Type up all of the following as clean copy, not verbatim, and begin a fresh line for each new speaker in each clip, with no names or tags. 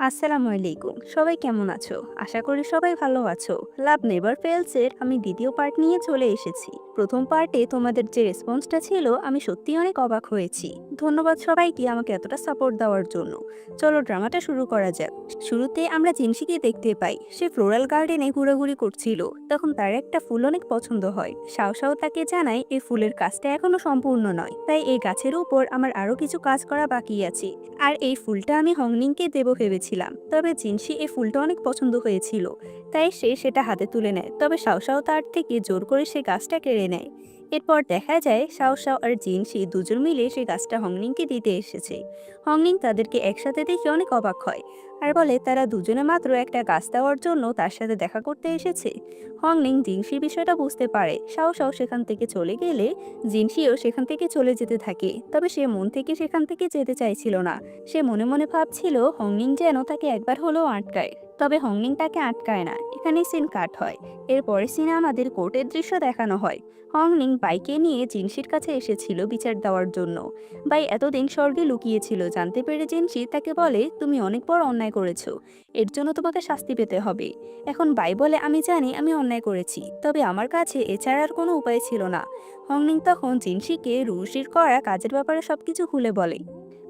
আসসালামু আলাইকুম। সবাই কেমন আছো? আশা করি সবাই ভালো আছো। লাভ নেভার ফেলস এর আমি দ্বিতীয় পার্ট নিয়ে চলে এসেছি। প্রথম পার্টে তোমাদের যে রেসপন্সটা ছিল আমি সত্যিই অনেক অবাক হয়েছি। ধন্যবাদ সবাইকে আমাকে এতটা সাপোর্ট দেওয়ার জন্য। চলো ড্রামাটা শুরু করা যাক। শুরুতে আমরা জিনসিকে দেখতে পাই। সে ফ্লোরাল গার্ডেনে ঘোরাঘুরি করছিল। তখন তার একটা ফুল অনেক পছন্দ হয়। শাও শাও তাকে জানায় এই ফুলের কাজটা এখনো সম্পূর্ণ নয়। তাই এই গাছের উপর আমার আরো কিছু কাজ করা বাকি আছে। আর এই ফুলটা আমি হংনিংকে দেবো ভেবেছিলাম, তবে জিনসি এই ফুলটা অনেক পছন্দ হয়েছিল, তাই সে সেটা হাতে তুলে নেয়। তবে শাওশাও তার থেকে জোর করে সে গাছটা কেড়ে নেয়। এরপর দেখা যায় শাওশাও আর জিনসি দুজন মিলে সেই গাছটা হংনিংকে দিতে এসেছে। হংনিং তাদেরকে একসাথে দেখে অনেক অবাক হয় আর বলে তারা দুজনে মাত্র একটা গাছ দেওয়ার জন্য তার সাথে দেখা করতে এসেছে। হংনিং জিনসির বিষয়টা বুঝতে পারে। শাওশাও সেখান থেকে চলে গেলে জিনসিও সেখান থেকে চলে যেতে থাকে, তবে সে মন থেকে সেখান থেকে যেতে চাইছিল না। সে মনে মনে ভাবছিল হংনিং যেন তাকে একবার হলেও আটকায়, তবে হংনিং তাকে আটকায় না। এখানে সিন কাট হয়। এরপরে সিনে আমাদের কোর্টের দৃশ্য দেখানো হয়। হংনিং বাইকে নিয়ে জিনসির কাছে এসেছিল বিচার দেওয়ার জন্য। বাই এতদিন স্বর্গে লুকিয়েছিল। জানতে পেরে জিনসি তাকে বলে তুমি অনেক বড় অন্যায় করেছো, এর জন্য তোমাকে শাস্তি পেতে হবে। এখন বাই বলে আমি জানি আমি অন্যায় করেছি, তবে আমার কাছে এছাড়া আর কোনো উপায় ছিল না। হংনিং তখন জিনসিকে রুশির করা কাজের ব্যাপারে সবকিছু খুলে বলে।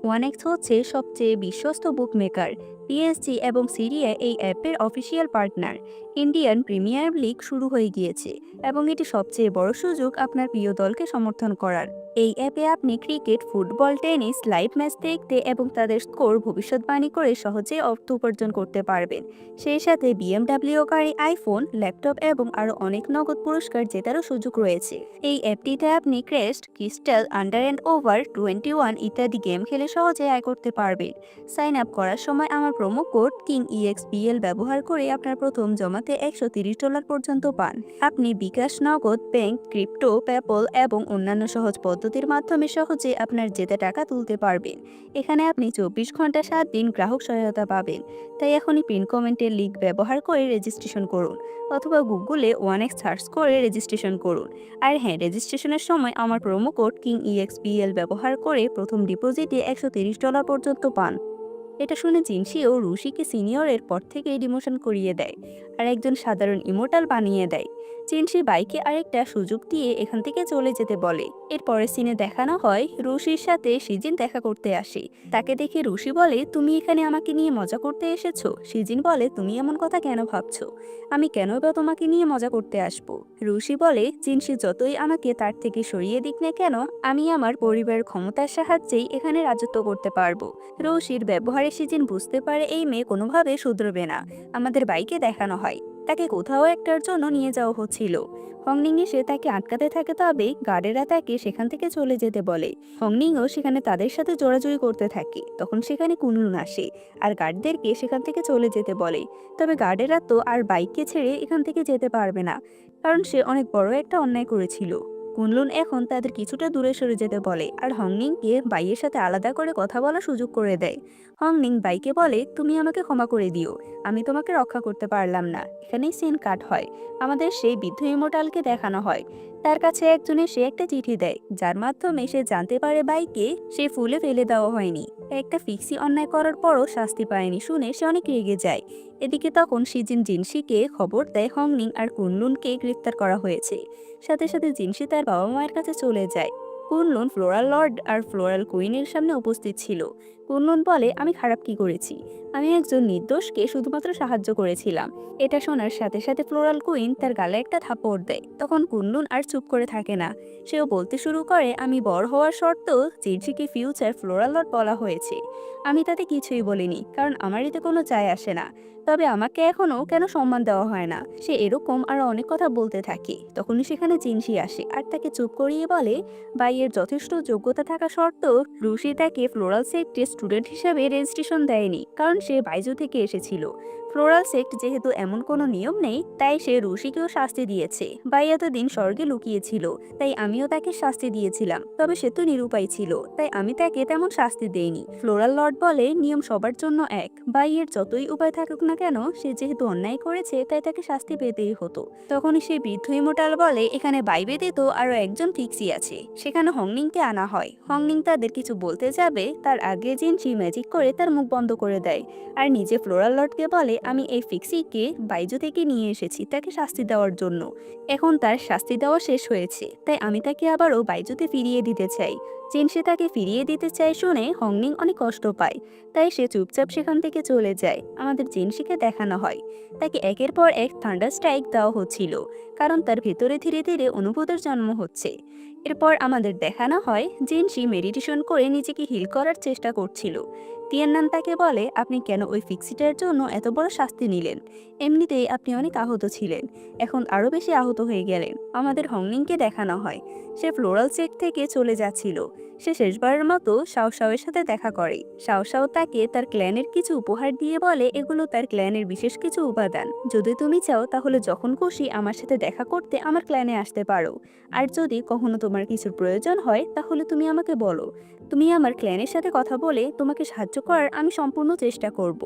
ওয়ানেক্স হচ্ছে সবচেয়ে বিশ্বস্ত বুকমেকার। পিএসজি এবং সিরিয়া এই অ্যাপের official partner. Indian premier league শুরু হয়ে গিয়েছে এবং এটি সবচেয়ে বড় সুযোগ আপনার প্রিয় দলকে সমর্থন করার। এই অ্যাপে আপনি cricket, football, tennis live match দেখতে এবং তাদের স্কোর ভবিষ্যৎবাণী করে সহজেই অর্থ উপার্জন করতে পারবেন। সেই সাথে বিএমডাব্লিউ গাড়ি, আইফোন, ল্যাপটপ এবং আরও অনেক নগদ পুরস্কার জেতারও সুযোগ রয়েছে। এই অ্যাপটিতে আপনি crest, crystal, under and over 21 ইত্যাদি গেম খেলে সহজে আয় করতে পারবেন। সাইন আপ করার সময় আমার প্রোমো কোড কিং EXPL ব্যবহার করে আপনার প্রথম জমাতে $130 পর্যন্ত পান। আপনি বিকাশ, নগদ, ব্যাংক, ক্রিপ্টো, পেপল এবং অন্যান্য সহজ পদ্ধতির মাধ্যমে সহজে আপনার জেতা টাকা তুলতে পারবেন। এখানে আপনি 24 ঘন্টা 7 দিন গ্রাহক সহায়তা পাবেন। তাই এখনই পিন কমেন্টের লিঙ্ক ব্যবহার করে রেজিস্ট্রেশন করুন, অথবা গুগলে ওয়ানেক্স সার্চ করে রেজিস্ট্রেশন করুন। আর হ্যাঁ, রেজিস্ট্রেশনের সময় আমার প্রোমো কোড কিং EXPL ব্যবহার করে প্রথম ডিপোজিটে $130 পর্যন্ত পান। এটা শুনে জিনসিও রুশিকে সিনিয়রের পর থেকে ডিমোশন করিয়ে দেয় আর একজন সাধারণ ইমোর্টাল বানিয়ে দেয়। জিনসি বাইকে আরেকটা সুযোগ দিয়ে এখান থেকে চলে যেতে বলে। এরপরে সিনে দেখানো হয় রুশির সাথে সিজিন দেখা করতে আসে। তাকে দেখে রুশি বলে তুমি এখানে আমাকে নিয়ে মজা করতে এসেছো। সিজিন বলে তুমি এমন কথা কেন ভাবছো, আমি কেন বা তোমাকে নিয়ে মজা করতে আসবো। রুশি বলে জিনসি যতই আমাকে তার থেকে সরিয়ে দিক না কেন, আমি আমার পরিবারের ক্ষমতার সাহায্যেই এখানে রাজত্ব করতে পারবো। রৌশির ব্যবহারে সিজিন বুঝতে পারে এই মেয়ে কোনোভাবে শুধরবে না। আমাদের বাইকে দেখানো হয় তাকে কোথাও একটার জন্য নিয়ে যাওয়া হচ্ছিল। হংনিং এসে তাকে আটকাতে থাকে, তবে গার্ডেরা তাকে সেখান থেকে চলে যেতে বলে। হংনিংও সেখানে তাদের সাথে জোরাজুরি করতে থাকে। তখন সেখানে কুনলুন আসে আর গার্ডদেরকে সেখান থেকে চলে যেতে বলে। তবে গার্ডেরা তো আর বাইককে ছেড়ে এখান থেকে যেতে পারবে না, কারণ সে অনেক বড় একটা অন্যায় করেছিল। কুনলুন এখন তাদের কিছুটা দূরে সরে যেতে বলে আর হংনিংকে বাইয়ের সাথে আলাদা করে কথা বলার সুযোগ করে দেয়। হংনিং বাইকে বলে তুমি আমাকে ক্ষমা করে দিও, আমি তোমাকে রক্ষা করতে পারলাম না। এখানেই সিন কাট হয়। আমাদের সেই বৃদ্ধ ইমোর্টালকে দেখানো হয়। তার কাছে একজনে সে একটা চিঠি দেয়, যার মাধ্যমে সে জানতে পারে বাইকে সে ফুলে ফেলে দেওয়া হয়নি। একটা ফিক্সি অন্যায় করার পরও শাস্তি পায়নি শুনে সে অনেক রেগে যায়। এদিকে তখন সিজিন জিনসিকে খবর দেয় হংনিং আর কুনলুনকে গ্রেফতার করা হয়েছে। সাথে সাথে জিনসি তার বাবা মায়ের কাছে চলে যায়। কুনলুন ফ্লোরাল লর্ড আর ফ্লোরাল কুইনের সামনে উপস্থিত ছিল। কুনলুন বলে আমি খারাপ কি করেছি, আমি একজন নির্দোষকে শুধুমাত্র সাহায্য করেছিলাম। এটা শোনার সাথে সাথে ফ্লোরাল কুইন তার গালে একটা থাপ্পড় দেয়। তখন কুনলুন আর চুপ করে থাকে না। সেও বলতে শুরু করে আমি বড় হওয়ার শর্তেও জিনসিকে ফিউচার ফ্লোরাল লর্ড বলা হয়েছে। আমি তাতে কিছুই বলিনি, কারণ আমার এতে কোনো যায় আসে না। তবে আমাকে এখনো কেন সম্মান দেওয়া হয় না। সে এরকম আরো অনেক কথা বলতে থাকে। তখনই সেখানে জিনসি আসে আর তাকে চুপ করিয়ে বলে বাইয়ের যথেষ্ট যোগ্যতা থাকা সত্ত্বেও রুশি তাকে ফ্লোরাল সেক্টে স্টুডেন্ট হিসেবে রেজিস্ট্রেশন দেয়নি, কারণ সে বাইজু থেকে এসেছিল। ফ্লোরাল সেক্ট যেহেতু এমন কোনো নিয়ম নেই, তাই সে রুশিকেও শাস্তি দিয়েছে। বাই এতদিন স্বর্গে লুকিয়েছিল, তাই আমিও তাকে শাস্তি দিয়েছিলাম। তবে সে তো নিরুপায় ছিল, তাই আমি তাকে তেমন শাস্তি দেইনি। ফ্লোরাল লর্ড বলে নিয়ম সবার জন্য এক। বাই এর যতই উপায় থাকুক না কেন, সে যেহেতু অন্যায় করেছে তাই তাকে শাস্তি পেতেই হতো। তখনই সেই বৃদ্ধ ইমোর্টাল বলে এখানে বাই ব্যতীত আরো একজন ফিক্সি আছে। সেখানে হংনিংকে আনা হয়। হংনিং তাদের কিছু বলতে যাবে তার আগে জিনসি ম্যাজিক করে তার মুখ বন্ধ করে দেয় আর নিজে ফ্লোরাল লর্ডকে বলে আমি এই ফিক্সিকে বাইজু থেকে নিয়ে এসেছি তাকে শাস্তি দেওয়ার জন্য। এখন তার শাস্তি দেওয়া শেষ হয়েছে, তাই আমি তাকে আবারও বাইজুতে ফিরিয়ে দিতে চাই। জিনসি তাকে ফিরিয়ে দিতে চায় শুনে হংনিং অনেক কষ্ট পায়, তাই সে চুপচাপ সেখান থেকে চলে যায়। আমাদের জিনসিকে দেখানো হয় তাকে একের পর এক থান্ডার স্ট্রাইক দেওয়া হচ্ছিল, কারণ তার ভেতরে ধীরে ধীরে অনুভূতির জন্ম হচ্ছে। এরপর আমাদের দেখানো হয় জিনসি মেডিটেশন করে নিজেকে হিল করার চেষ্টা করছিল। তিয়ান্নান তাকে বলে আপনি কেন ওই ফিক্সিটার জন্য এত বড় শাস্তি নিলেন? এমনিতেই আপনি অনেক আহত ছিলেন, এখন আরও বেশি আহত হয়ে গেলেন। আমাদের হংনিংকে দেখানো হয় সে ফ্লোরাল সেট থেকে চলে যাচ্ছিল। সে শেষবারের মতো শাও শাওয়ের সাথে দেখা করে। শাও শাও তাকে তার ক্ল্যানের কিছু উপহার দিয়ে বলে এগুলো তার ক্ল্যানের বিশেষ কিছু উপাদান। যদি তুমি চাও তাহলে যখন খুশি আমার সাথে দেখা করতে আমার ক্ল্যানে আসতে পারো। আর যদি কখনো তোমার কিছুর প্রয়োজন হয় তাহলে তুমি আমাকে বলো। তুমি আমার ক্ল্যানের সাথে কথা বলে তোমাকে সাহায্য করার আমি সম্পূর্ণ চেষ্টা করব।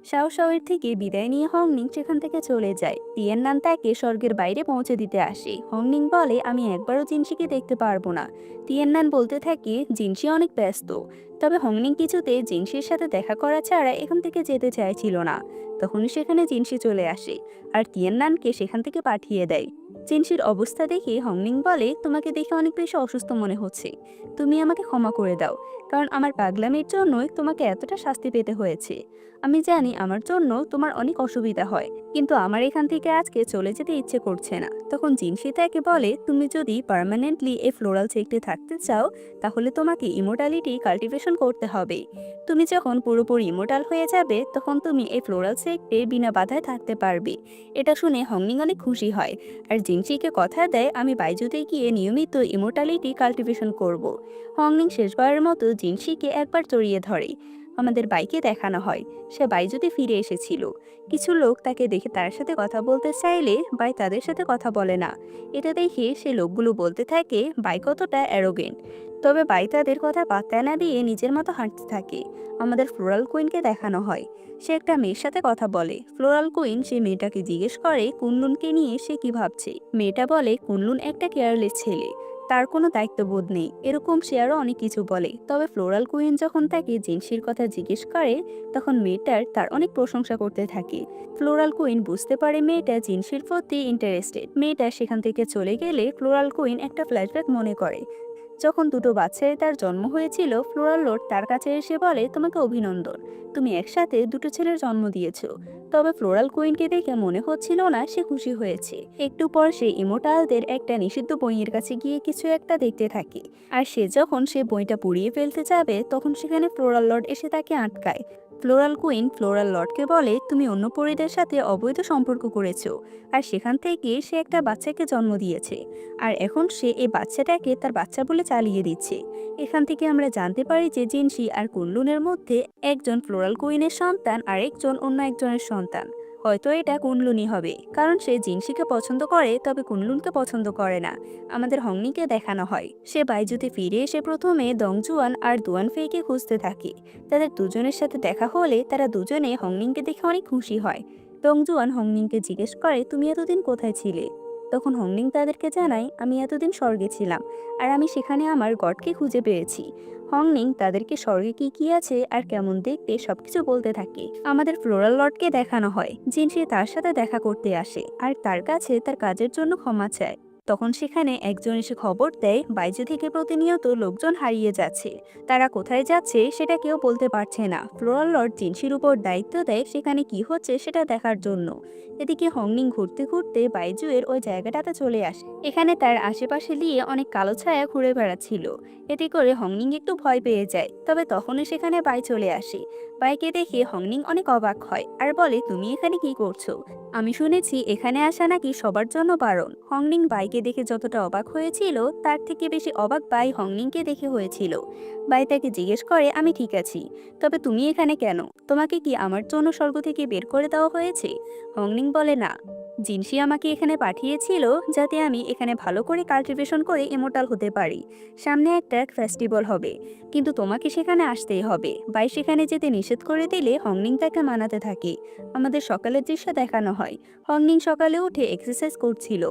শাও শাওয়ের থেকে বিদায় নিয়ে হংনিং সেখান থেকে চলে যায়। তিয়ান্নান তাকে স্বর্গের বাইরে পৌঁছে দিতে আসে। হংনিং বলে আমি একবারও জিনসিকে দেখতে পারবো না। তিয়ান্নান বলতে থাকে জিনসি অনেক ব্যস্ত। তবে হংনিং কিছুতে জিনসির সাথে দেখা করা ছাড়া এখান থেকে যেতে চাইছিল না। তখনই সেখানে জিনসি চলে আসে আর তিয়ান্নানকে সেখান থেকে পাঠিয়ে দেয়। জিনসির অবস্থা দেখে হংনিং বলে তোমাকে দেখে অনেক বেশি অসুস্থ মনে হচ্ছে, তুমি আমাকে ক্ষমা করে দাও, কারণ আমার পাগলামির জন্যই তোমাকে এতটা শাস্তি পেতে হয়েছে। আমি জানি আমার জন্য তোমার অনেক অসুবিধা হয়, কিন্তু আমার এখান থেকে আজকে চলে যেতে ইচ্ছে করছে না। তখন জিনসি তাকে বলে তুমি যদি পার্মানেন্টলি এই ফ্লোরাল সেক্টে থাকতে চাও তাহলে তোমাকে ইমোর্টালিটি কাল্টিভেশন করতে হবে। তুমি যখন পুরোপুরি ইমোর্টাল হয়ে যাবে তখন তুমি এই ফ্লোরাল সেক্টে বিনা বাধায় থাকতে পারবে। এটা শুনে হংনিং অনেক খুশি হয় আর জিনসিকে কথা দেয় আমি বাইজুতে গিয়ে নিয়মিত ইমোর্টালিটি কাল্টিভেশন করব। হংনিং শেষবারের মতো জিনসিকে একবার জড়িয়ে ধরে। আমাদের বাইকে দেখানো হয় সে বাইজুতে ফিরে এসেছিল। কিছু লোক তাকে দেখে তার সাথে কথা বলতে চাইলে বাই তাদের সাথে কথা বলে না। এটা দেখে সে লোকগুলো বলতে থাকে বাই কতটা অ্যারোগেন্ট। তবে বাই তাদের কথা পাত্তা না দিয়ে নিজের মতো হাঁটতে থাকে। আমাদের ফ্লোরাল কুইনকে দেখানো হয় সে একটা মেয়ের সাথে কথা বলে। ফ্লোরাল কুইন সেই মেয়েটাকে জিজ্ঞেস করে কুনলুনকে নিয়ে সে কি ভাবছে। মেয়েটা বলে কুনলুন একটা কেয়ারলেস ছেলে, তার কোনো দায়িত্ববোধ নেই, এরকম সে আরও অনেক কিছু বলে। তবে ফ্লোরাল কুইন যখন তাকে জিনসির কথা জিজ্ঞেস করে তখন মেয়েটার তার অনেক প্রশংসা করতে থাকে। ফ্লোরাল কুইন বুঝতে পারে মেয়েটা জিনসির প্রতি ইন্টারেস্টেড। মেয়েটা সেখান থেকে চলে গেলে ফ্লোরাল কুইন একটা ফ্ল্যাশব্যাক মনে করে যখন দুটো বাচ্চায় তার জন্ম হয়েছিল। ফ্লোরাল লর্ড তার কাছে এসে বলে তোমাকে অভিনন্দন, তুমি একসাথে দুটো ছেলের জন্ম দিয়েছো। তবে ফ্লোরাল কুইনকে দেখে মনে হচ্ছিল না সে খুশি হয়েছে। একটু পর সে ইমোর্টালদের একটা নিষিদ্ধ বইয়ের কাছে গিয়ে কিছু একটা দেখতে থাকে, আর সে যখন সে বইটা পুড়িয়ে ফেলতে যাবে তখন সেখানে ফ্লোরাল লর্ড এসে তাকে আটকায়। ফ্লোরাল কুইন ফ্লোরাল লর্ডকে বলে তুমি অন্য পরীদের সাথে অবৈধ সম্পর্ক করেছো, আর সেখান থেকে সে একটা বাচ্চাকে জন্ম দিয়েছে, আর এখন সে এই বাচ্চাটাকে তার বাচ্চা বলে চালিয়ে দিচ্ছে। এখান থেকে আমরা জানতে পারি যে জিনসি আর কুনলুনের মধ্যে একজন ফ্লোরাল কুইনের সন্তান আর একজন অন্য একজনের সন্তান। হয়তো এটা কুনলুনই হবে, কারণ সে জিনসিকে পছন্দ করে তবে কুনলুনকে পছন্দ করে না। আমাদের হংনিকে দেখানো হয় সে বাইজুতে ফিরে এসে প্রথমে দংজুয়ান আর দুয়ানফেইকে খুঁজতে থাকে। তাদের দুজনের সাথে দেখা হলে তারা দুজনে হংনিংকে দেখে অনেক খুশি হয়। দংজুয়ান হংনিংকে জিজ্ঞেস করে তুমি এতদিন কোথায় ছিলে? তখন হংনিং তাদেরকে জানায় আমি এতদিন স্বর্গে ছিলাম আর আমি সেখানে আমার গডকে খুঁজে পেয়েছি। হংনিং তাদেরকে স্বর্গে কি কি আছে আর কেমন দেখতে সবকিছু বলতে থাকে। আমাদের ফ্লোরাল লর্ডকে দেখানো হয় জিনসি তার সাথে দেখা করতে আসে আর তার কাছে তার কাজের জন্য ক্ষমা চায়। তখন সেখানে একজন এসে খবর দেয় বাইজু থেকে প্রতিনিয়ত লোকজন হারিয়ে যাচ্ছে, তারা কোথায় যাচ্ছে সেটা কেউ বলতে পারছে না। ফ্লোরাল লর্ড জিনসির উপর দায়িত্ব দেয় সেখানে কি হচ্ছে সেটা দেখার জন্য। এদিকে হংনিং ঘুরতে ঘুরতে বাইজুয়ের ওই জায়গাটাতে চলে আসে। এখানে তার আশেপাশে দিয়ে অনেক কালো ছায়া ঘুরে বেড়াচ্ছিল। এতে করে হংনিং একটু ভয় পেয়ে যায়। তবে তখনই সেখানে বাই চলে আসে। বাইকে দেখে হংনিং অনেক অবাক হয় আর বলে, তুমি এখানে কি করছো? আমি শুনেছি এখানে আসা নাকি সবার জন্য বারণ। হংনিং বাইকে দেখে যতটা অবাক হয়েছিল তার থেকে বেশি অবাক বাই হংনিংকে দেখে হয়েছিল। বাই তাকে জিজ্ঞেস করে, আমি ঠিক আছি, তবে তুমি এখানে কেন? তোমাকে কি আমার জন্য স্বর্গ থেকে বের করে দেওয়া হয়েছে? হংনিং বলে, না, জিনসি আমাকে এখানে পাঠিয়েছিল যাতে আমি এখানে ভালো করে কাল্টিভেশন করে ইমোর্টাল হতে পারি। সামনে একটা ফেস্টিভ্যাল হবে, কিন্তু তোমাকে সেখানে আসতেই হবে। বাই সেখানে যেতে নিষেধ করে দিলে হংনিং তাকে মানাতে থাকে। আমাদের সকালের দৃশ্য দেখানো হয়। হংনিং সকালে উঠে এক্সারসাইজ করছিল।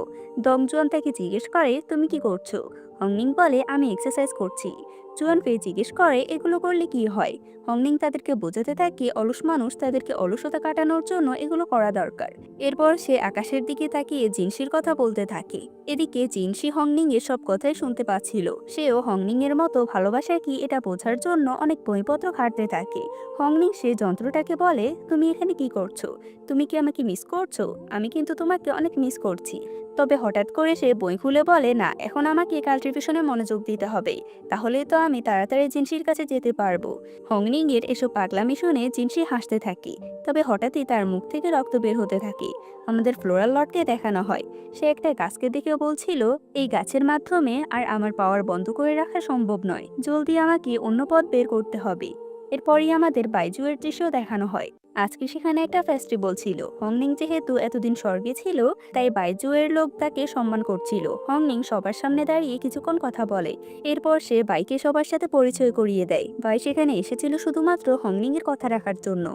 দংজুয়ান তাকে জিজ্ঞেস করে, তুমি কি করছো? হংনিং বলে, আমি এক্সারসাইজ করছি। জুয়ান ফের জিজ্ঞেস করে, এগুলো করলে কি হয়? হংনিং তাদেরকে বোঝাতে থাকে অলস মানুষ তাদেরকে অলসতা কাটানোর জন্য এগুলো করা দরকার। এরপর সে আকাশের দিকে তাকিয়ে জিনসির কথা বলতে থাকে। এদিকে জিনসি হংনিং এর সব কথাই শুনতে পাচ্ছিল। সেও হংনিং এর মতো ভালোবাসা কি এটা বোঝার জন্য অনেক বইপত্র ঘাঁটতে থাকে। হংনিং সে যন্ত্রটাকে বলে, তুমি এখানে কি করছো? তুমি কি আমাকে মিস করছো? আমি কিন্তু তোমাকে অনেক মিস করছি। তবে হঠাৎ করে সে বই খুলে বলে, না, এখন আমাকে কাল্টিভেশনে মনোযোগ দিতে হবে, তাহলে তো আমি তাড়াতাড়ি জিনসির কাছে যেতে পারবো। হংনিং এর এসব পাগলামি শুনে জিনসি হাসতে থাকে। তবে হঠাৎই তার মুখ থেকে রক্ত বের হতে থাকে। আমাদের ফ্লোরাল লর্ডকে দেখানো হয়। সে একটা গাছকে দেখে বলছিল, এই গাছের মাধ্যমে আর আমার পাওয়ার বন্ধ করে রাখা সম্ভব নয়, জলদি আমাকে অন্য পথ বের করতে হবে। এরপরই আমাদের বাইজুয়ের দৃশ্য দেখানো হয়। আজকে সেখানে একটা ফেস্টিভ্যাল ছিল। হংনিং যেহেতু এতদিন স্বর্গে ছিল, তাই বাইজুয়ের লোক তাকে সম্মান করছিল। হংনিং সবার সামনে দাঁড়িয়ে কিছুক্ষণ কথা বলে। এরপর সে বাইকে সবার সাথে পরিচয় করিয়ে দেয়। বাই সেখানে এসেছিল শুধুমাত্র হংনিং এর কথা রাখার জন্য।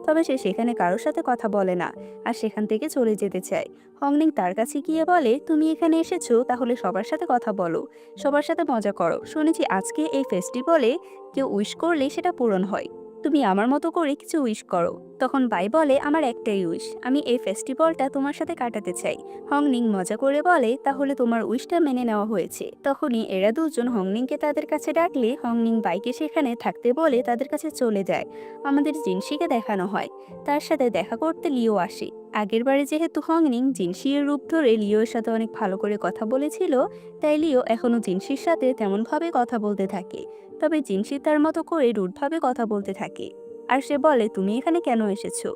তবে সে সেখানে কারোর সাথে কথা বলে না আর সেখান থেকে চলে যেতে চায়। হংনিং তার কাছে গিয়ে বলে, তুমি এখানে এসেছো, তাহলে সবার সাথে কথা বলো, সবার সাথে মজা করো। শুনেছি আজকে এই ফেস্টিভ্যালে কেউ উইশ করলে সেটা পূরণ হয়। তুমি আমার মতো করে কিছু উইশ করো। তখন বাই বলে, আমার একটাই উইশ, আমি এই ফেস্টিভ্যালটা তোমার সাথে কাটাতে চাই। হংনিং মজা করে বলে, তাহলে তোমার উইশটা মেনে নেওয়া হয়েছে। তখনই এরা দুজন হংনিংকে তাদের কাছে ডাকলে হংনিং বাইকে সেখানে থাকতে বলে তাদের কাছে চলে যায়। আমাদের জিনসিকে দেখানো হয়। তার সাথে দেখা করতে লিও আসে। আগের বারে যেহেতু হংনিং জিনসির রূপ ধরে লিওর সাথে অনেক ভালো করে কথা বলেছিল, তাই লিও এখনো জিনসির সাথে তেমনভাবে কথা বলতে থাকে। তবে জিনসি তার মতো করে রুডভাবে কথা বলতে থাকে। আর সে বলে, তুমি এখানে কেন এসেছো?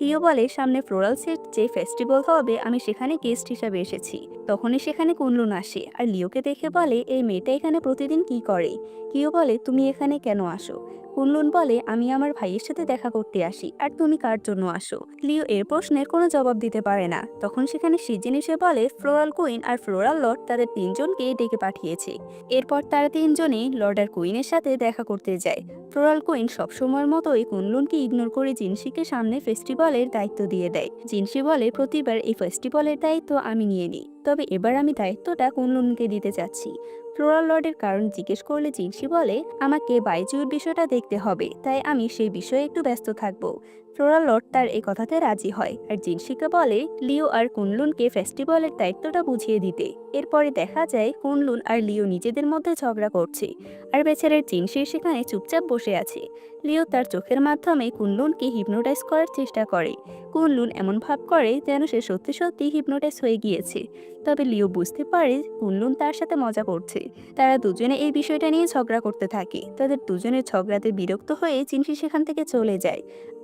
লিও বলে, সামনে ফ্লোরাল সেট যে ফেস্টিভ্যাল হবে আমি সেখানে গেস্ট হিসাবে এসেছি। তখনই সেখানে কুনলুন আসে আর লিওকে দেখে বলে, এই মেয়েটা এখানে প্রতিদিন কি করে? লিও বলে, তুমি এখানে কেন আসো? কুনলুন বলে, আমি আমার ভাইয়ের সাথে দেখা করতে আসি। আর তুমি কার জন্য আসো? লিও এর প্রশ্নের কোনো জবাব দিতে পারে না। তখন সেখানে সিজিন এসে বলে, ফ্লোরাল কুইন আর ফ্লোরাল লর্ড তাদের তিনজনকে ডেকে পাঠিয়েছে। এরপর তারা তিনজনেই লর্ড আর কুইনের সাথে দেখা করতে যায়। ফ্লোরাল কুইন সবসময়ের মতোই কুনলুনকে ইগনোর করে জিনসিকে সামনে ফেস্টিভ্যালের দায়িত্ব দিয়ে দেয়। জিনসি বলে, প্রতিবার এই ফেস্টিভ্যালের দায়িত্ব আমি নিয়ে নিই, তবে এবার আমি দায়িত্বটা কুনলুনকে দিতে চাচ্ছি। ফ্লোরাল লর্ডের কারণ জিজ্ঞেস করলে জিনসি বলে, আমাকে বাইজুর বিষয়টা দেখতে হবে, তাই আমি সেই বিষয়ে একটু ব্যস্ত থাকবো। ফ্লোরাল লর্ড তার এই কথাতে রাজি হয় আর জিনসিকে বলে লিও আর কুনলুনকে ফেস্টিভ্যালের দায়িত্বটা বুঝিয়ে দিতে। এরপরে দেখা যায় কুনলুন আর লিও নিজেদের মধ্যে ঝগড়া করছে আর বেচারের জিনসি সেখানে চুপচাপ বসে আছে। লিও তার চোখের মাধ্যমে কুনলুনকে হিপনোটাইজ করার চেষ্টা করে। কুনলুন এমন ভাব করে যেন সে সত্যি সত্যি হিপনোটাইজ হয়ে গিয়েছে। তবে লিও বুঝতে পারে কুনলুন তার সাথে মজা করছে। তারা দুজনে এই বিষয়টা নিয়ে ঝগড়া করতে থাকে। তাদের দুজনের ঝগড়াতে বিরক্ত হয়ে জিনসি সেখান থেকে চলে যায়।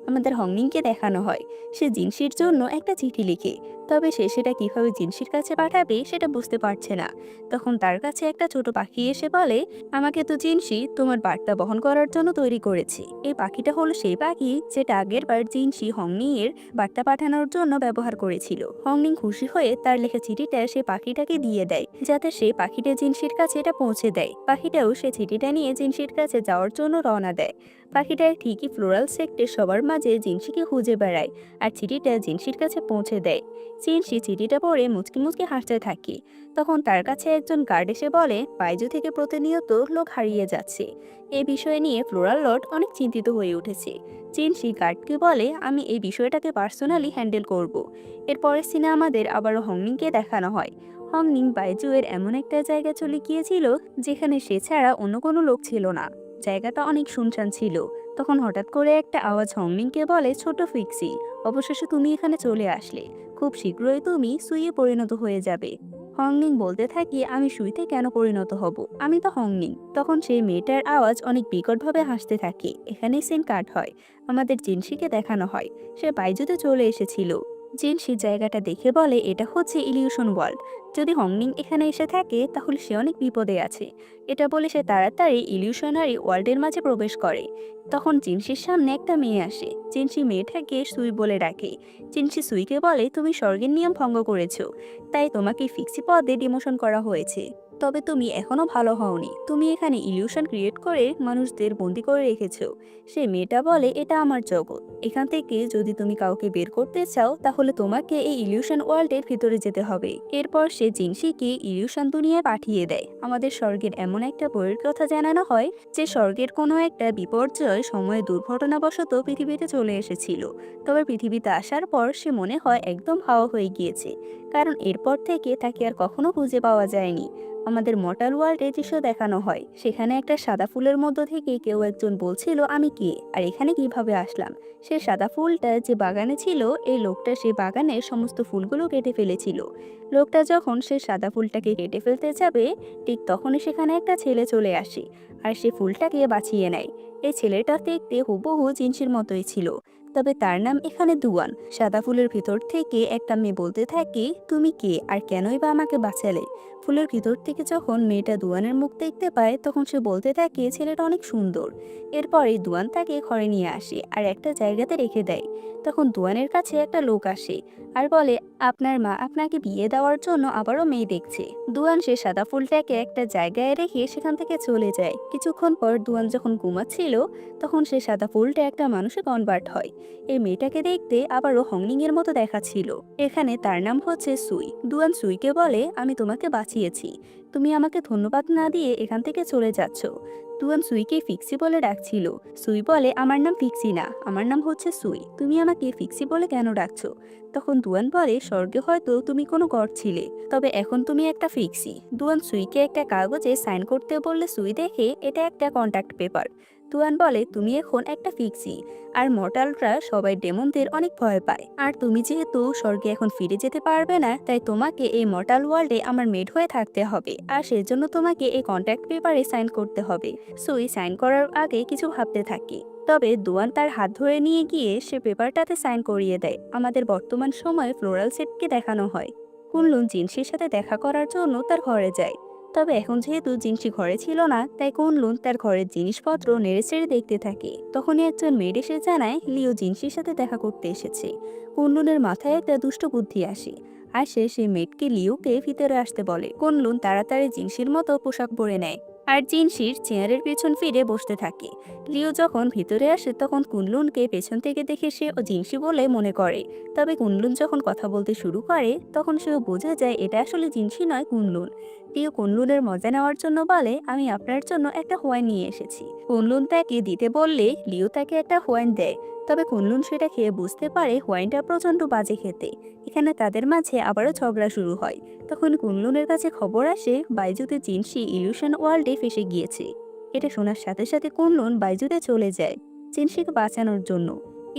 আমাদের হংনিংকে দেখানো হয়। সে জিনসির জন্য একটা চিঠি লিখে, তবে সে সেটা কিভাবে জিনসির কাছে পাঠাবে সেটা বুঝতে পারছে না। তখন তার কাছে একটা ছোট পাখি এসে বলে, আমাকে তো জিনসি তোমার বার্তা বহন করার জন্য তৈরি করেছে। এই পাখিটা হলো সেই পাখি যেটা আগের বার জিনসি হংনিং এর বার্তা পাঠানোর জন্য ব্যবহার করেছিল। হংনিং খুশি হয়ে তার লেখা চিঠিটা সে পাখিটাকে দিয়ে দেয়, যাতে সে পাখিটা জিনসির কাছে এটা পৌঁছে দেয়। পাখিটাও সে চিঠিটা নিয়ে জিনসির কাছে যাওয়ার জন্য রওনা দেয়। পাখিটা ঠিকই ফ্লোরাল সেক্টে সবার মাঝে জিনসিকে খুঁজে বেড়ায় আর চিঠিটা জিনসির কাছে পৌঁছে দেয়। জিনসি চিঠিটা পড়ে মুচকি মুচকি হাসতে থাকে। তখন তার কাছে একজন গার্ড এসে বলে, বাইজু থেকে প্রতিনিয়ত লোক হারিয়ে যাচ্ছে। এই বিষয় নিয়ে ফ্লোরাল লর্ড অনেক চিন্তিত হয়ে উঠেছে। জিনসি গার্ডকে বলে, আমি এই বিষয়টাকে পার্সোনালি হ্যান্ডেল করব। এরপরের সিনে আমাদের আবারও হংনিংকে দেখানো হয়। হংনিং বাইজুয়ের এমন একটা জায়গায় চলে গিয়েছিল যেখানে সে ছাড়া অন্য কোনো লোক ছিল না। জায়গাটা অনেক শুনশান ছিল। তখন হঠাৎ করে একটা আওয়াজ হংনিংকে বলে, ছোট ফিক্সি, অবশেষে তুমি এখানে চলে আসলে। খুব শীঘ্রই তুমি সুইয়ে পরিণত হয়ে যাবে। হংনিং বলতে থাকে, আমি সুইতে কেন পরিণত হব, আমি তো হংনিং। তখন সেই মেয়েটার আওয়াজ অনেক বিকটভাবে হাসতে থাকে। এখানেই সিন কাট হয়। আমাদের জিনসিকে দেখানো হয় সে বাইজুতে চলে এসেছিল। জিনসি জায়গাটা দেখে বলে, এটা হচ্ছে ইলিউশন ওয়ার্ল্ড। যদি হংনিং এখানে এসে থাকে তাহলে সে অনেক বিপদে আছে। এটা বলে সে তাড়াতাড়ি ইলিউশনারি ওয়ার্ল্ডের মাঝে প্রবেশ করে। তখন জিনসির সামনে একটা মেয়ে আসে। জিনসি মেয়েটাকে সুই বলে ডাকে। জিনসি সুইকে বলে, তুমি স্বর্গের নিয়ম ভঙ্গ করেছো, তাই তোমাকে ফিক্সি পদে ডিমোশন করা হয়েছে। তবে তুমি এখনো ভালো হওনি, তুমি এখানে ইলিউশন ক্রিয়েট করে মানুষদের বন্দি করে রেখেছো। সে মেয়েটা বলে, এটা আমার জগৎ, এখান থেকে যদি তুমি কাউকে বের করতে চাও তাহলে তোমাকে এই ইলিউশন ওয়ার্ল্ডের ভিতরে যেতে হবে। এরপর সে জিনসিকে ইলিউশন দুনিয়ায় পাঠিয়ে দেয়। আমাদের স্বর্গের এমন একটা বইয়ের কথা জানানো হয় যে স্বর্গের কোনো একটা বিপর্যয় সময়ে দুর্ঘটনাবশত পৃথিবীতে চলে এসেছিল। তবে পৃথিবীতে আসার পর সে মনে হয় একদম হাওয়া হয়ে গিয়েছে, কারণ এরপর থেকে তাকে আর কখনো খুঁজে পাওয়া যায়নি। আমাদের মর্টাল ওয়ার্ল্ডে দৃশ্য দেখানো হয়, সেখানে একটা সাদা ফুলের মধ্য থেকে কেউ একজন বলছিল, আমি কে আর এখানে কিভাবে আসলাম। সে সাদা ফুলটা যে বাগানে ছিল, এই লোকটা সে বাগানের সমস্ত ফুলগুলো কেটে ফেলেছিল। লোকটা যখন সে সাদা ফুলটাকে কেটে ফেলতে যাবে, ঠিক তখনই সেখানে একটা ছেলে চলে আসে আর সে ফুলটাকে বাঁচিয়ে নেয়। এই ছেলেটা দেখতে হুবহু জিনসির মতোই ছিল, তবে তার নাম এখানে দুয়ান। সাদা ফুলের ভিতর থেকে একটা মেয়ে বলতে থাকে, তুমি কে আর কেনই বা আমাকে বাঁচালে। ফুলের ভিতর থেকে যখন মেয়েটা দুয়ানের মুখ দেখতে পায় তখন সে বলতে থাকে, ছেলেটা অনেক সুন্দর। এরপরে দুয়ান তাকে ঘরে নিয়ে আসে আর একটা জায়গাতে রেখে দেয়। তখন দুয়ানের কাছে একটা লোক আসে আর বলে, আপনার মা আপনাকে বিয়ে দেওয়ার জন্য আবারও মেয়ে দেখছে। দুয়ান সে সাদা ফুলটাকে একটা জায়গায় রেখে সেখান থেকে চলে যায়। কিছুক্ষণ পর দুয়ান যখন ঘুমাচ্ছিল তখন সে সাদা ফুলটা একটা মানুষে কনভার্ট হয়। এই মেয়েটাকে দেখতে আবারও হংনিং এর মতো দেখাচ্ছিল। এখানে তার নাম হচ্ছে সুই। দুয়ান সুইকে বলে, আমি তোমাকে বাঁচিয়েছি, তুমি আমাকে ধন্যবাদ না দিয়ে এখান থেকে চলে যাচ্ছ। দুয়ান সুইকে ফিক্সি বলে ডাকছিল। সুই বলে, আমার নাম ফিক্সি না, আমার নাম হচ্ছে সুই, তুমি আমাকে ফিক্সি বলে কেন ডাকছো। তখন দুয়ান বলে, স্বর্গে হয়তো তুমি কোনো গড ছিলে, তবে এখন তুমি একটা ফিক্সি। দুয়ান সুইকে একটা কাগজে সাইন করতে বললে সুই দেখে এটা একটা কন্ট্যাক্ট পেপার। দুয়ান বলে, তুমি এখন একটা ফিক্সি, আর মর্টালরা সবাই ডেমনদের অনেক ভয় পায়, আর তুমি যেহেতু স্বর্গে এখন ফিরে যেতে পারবে না, তাই তোমাকে এই মর্টাল ওয়ার্ল্ডে আমার মেড হয়ে থাকতে হবে, আর সেজন্য তোমাকে এই কন্ট্যাক্ট পেপারে সাইন করতে হবে। সুই সাইন করার আগে কিছু ভাবতে থাকে, তবে দুয়ান তার হাত ধরে নিয়ে গিয়ে সে পেপারটাতে সাইন করিয়ে দেয়। আমাদের বর্তমান সময়ে ফ্লোরাল সেটকে দেখানো হয়। কুনলুন জিনসির সাথে দেখা করার জন্য তার ঘরে যায়। তবে এখন যেহেতু জিনসি ঘরে ছিল না, তাই কুনলুন তার ঘরের জিনিসপত্র নেড়েচেড়ে দেখতে থাকে। তখনই একজন মেড এসে জানায় লিও জিনসির সাথে দেখা করতে এসেছে। কুনলুনের মাথায় একটা দুষ্ট বুদ্ধি আসে, আর সে সেই মেডকে লিওকে ভিতরে আসতে বলে। কুনলুন তাড়াতাড়ি জিনসির মতো পোশাক পরে নেয় আর জিনসির চেয়ারের পেছন ফিরে বসতে থাকে। লিও যখন ভিতরে আসে তখন কুনলুনকে পেছন থেকে দেখে সে ও জিনসি বলে মনে করে। তবে কুনলুন যখন কথা বলতে শুরু করে তখন সেও বোঝা যায় এটা আসলে জিনসি নয়, কুনলুন। লিও কুনলুনের মজা নেওয়ার জন্য বলে, আমি আপনার জন্য একটা হোয়াইন নিয়ে এসেছি। কুনলুন তাকে দিতে বললে লিও তাকে একটা হোয়াইন দেয়। তবে কুনলুন সেটা খেয়ে বুঝতে পারে হোয়াইনটা প্রচন্ড বাজে খেতে। এখানে তাদের মাঝে আবারও ঝগড়া শুরু হয়। তখন কুনলুনের কাছে খবর আসে বাইজুতে জিনসি ইলিউশন ওয়ার্ল্ডে ফেসে গিয়েছে। এটা শোনার সাথে সাথে কুনলুন বাইজুতে চলে যায় জিনসিকে বাঁচানোর জন্য।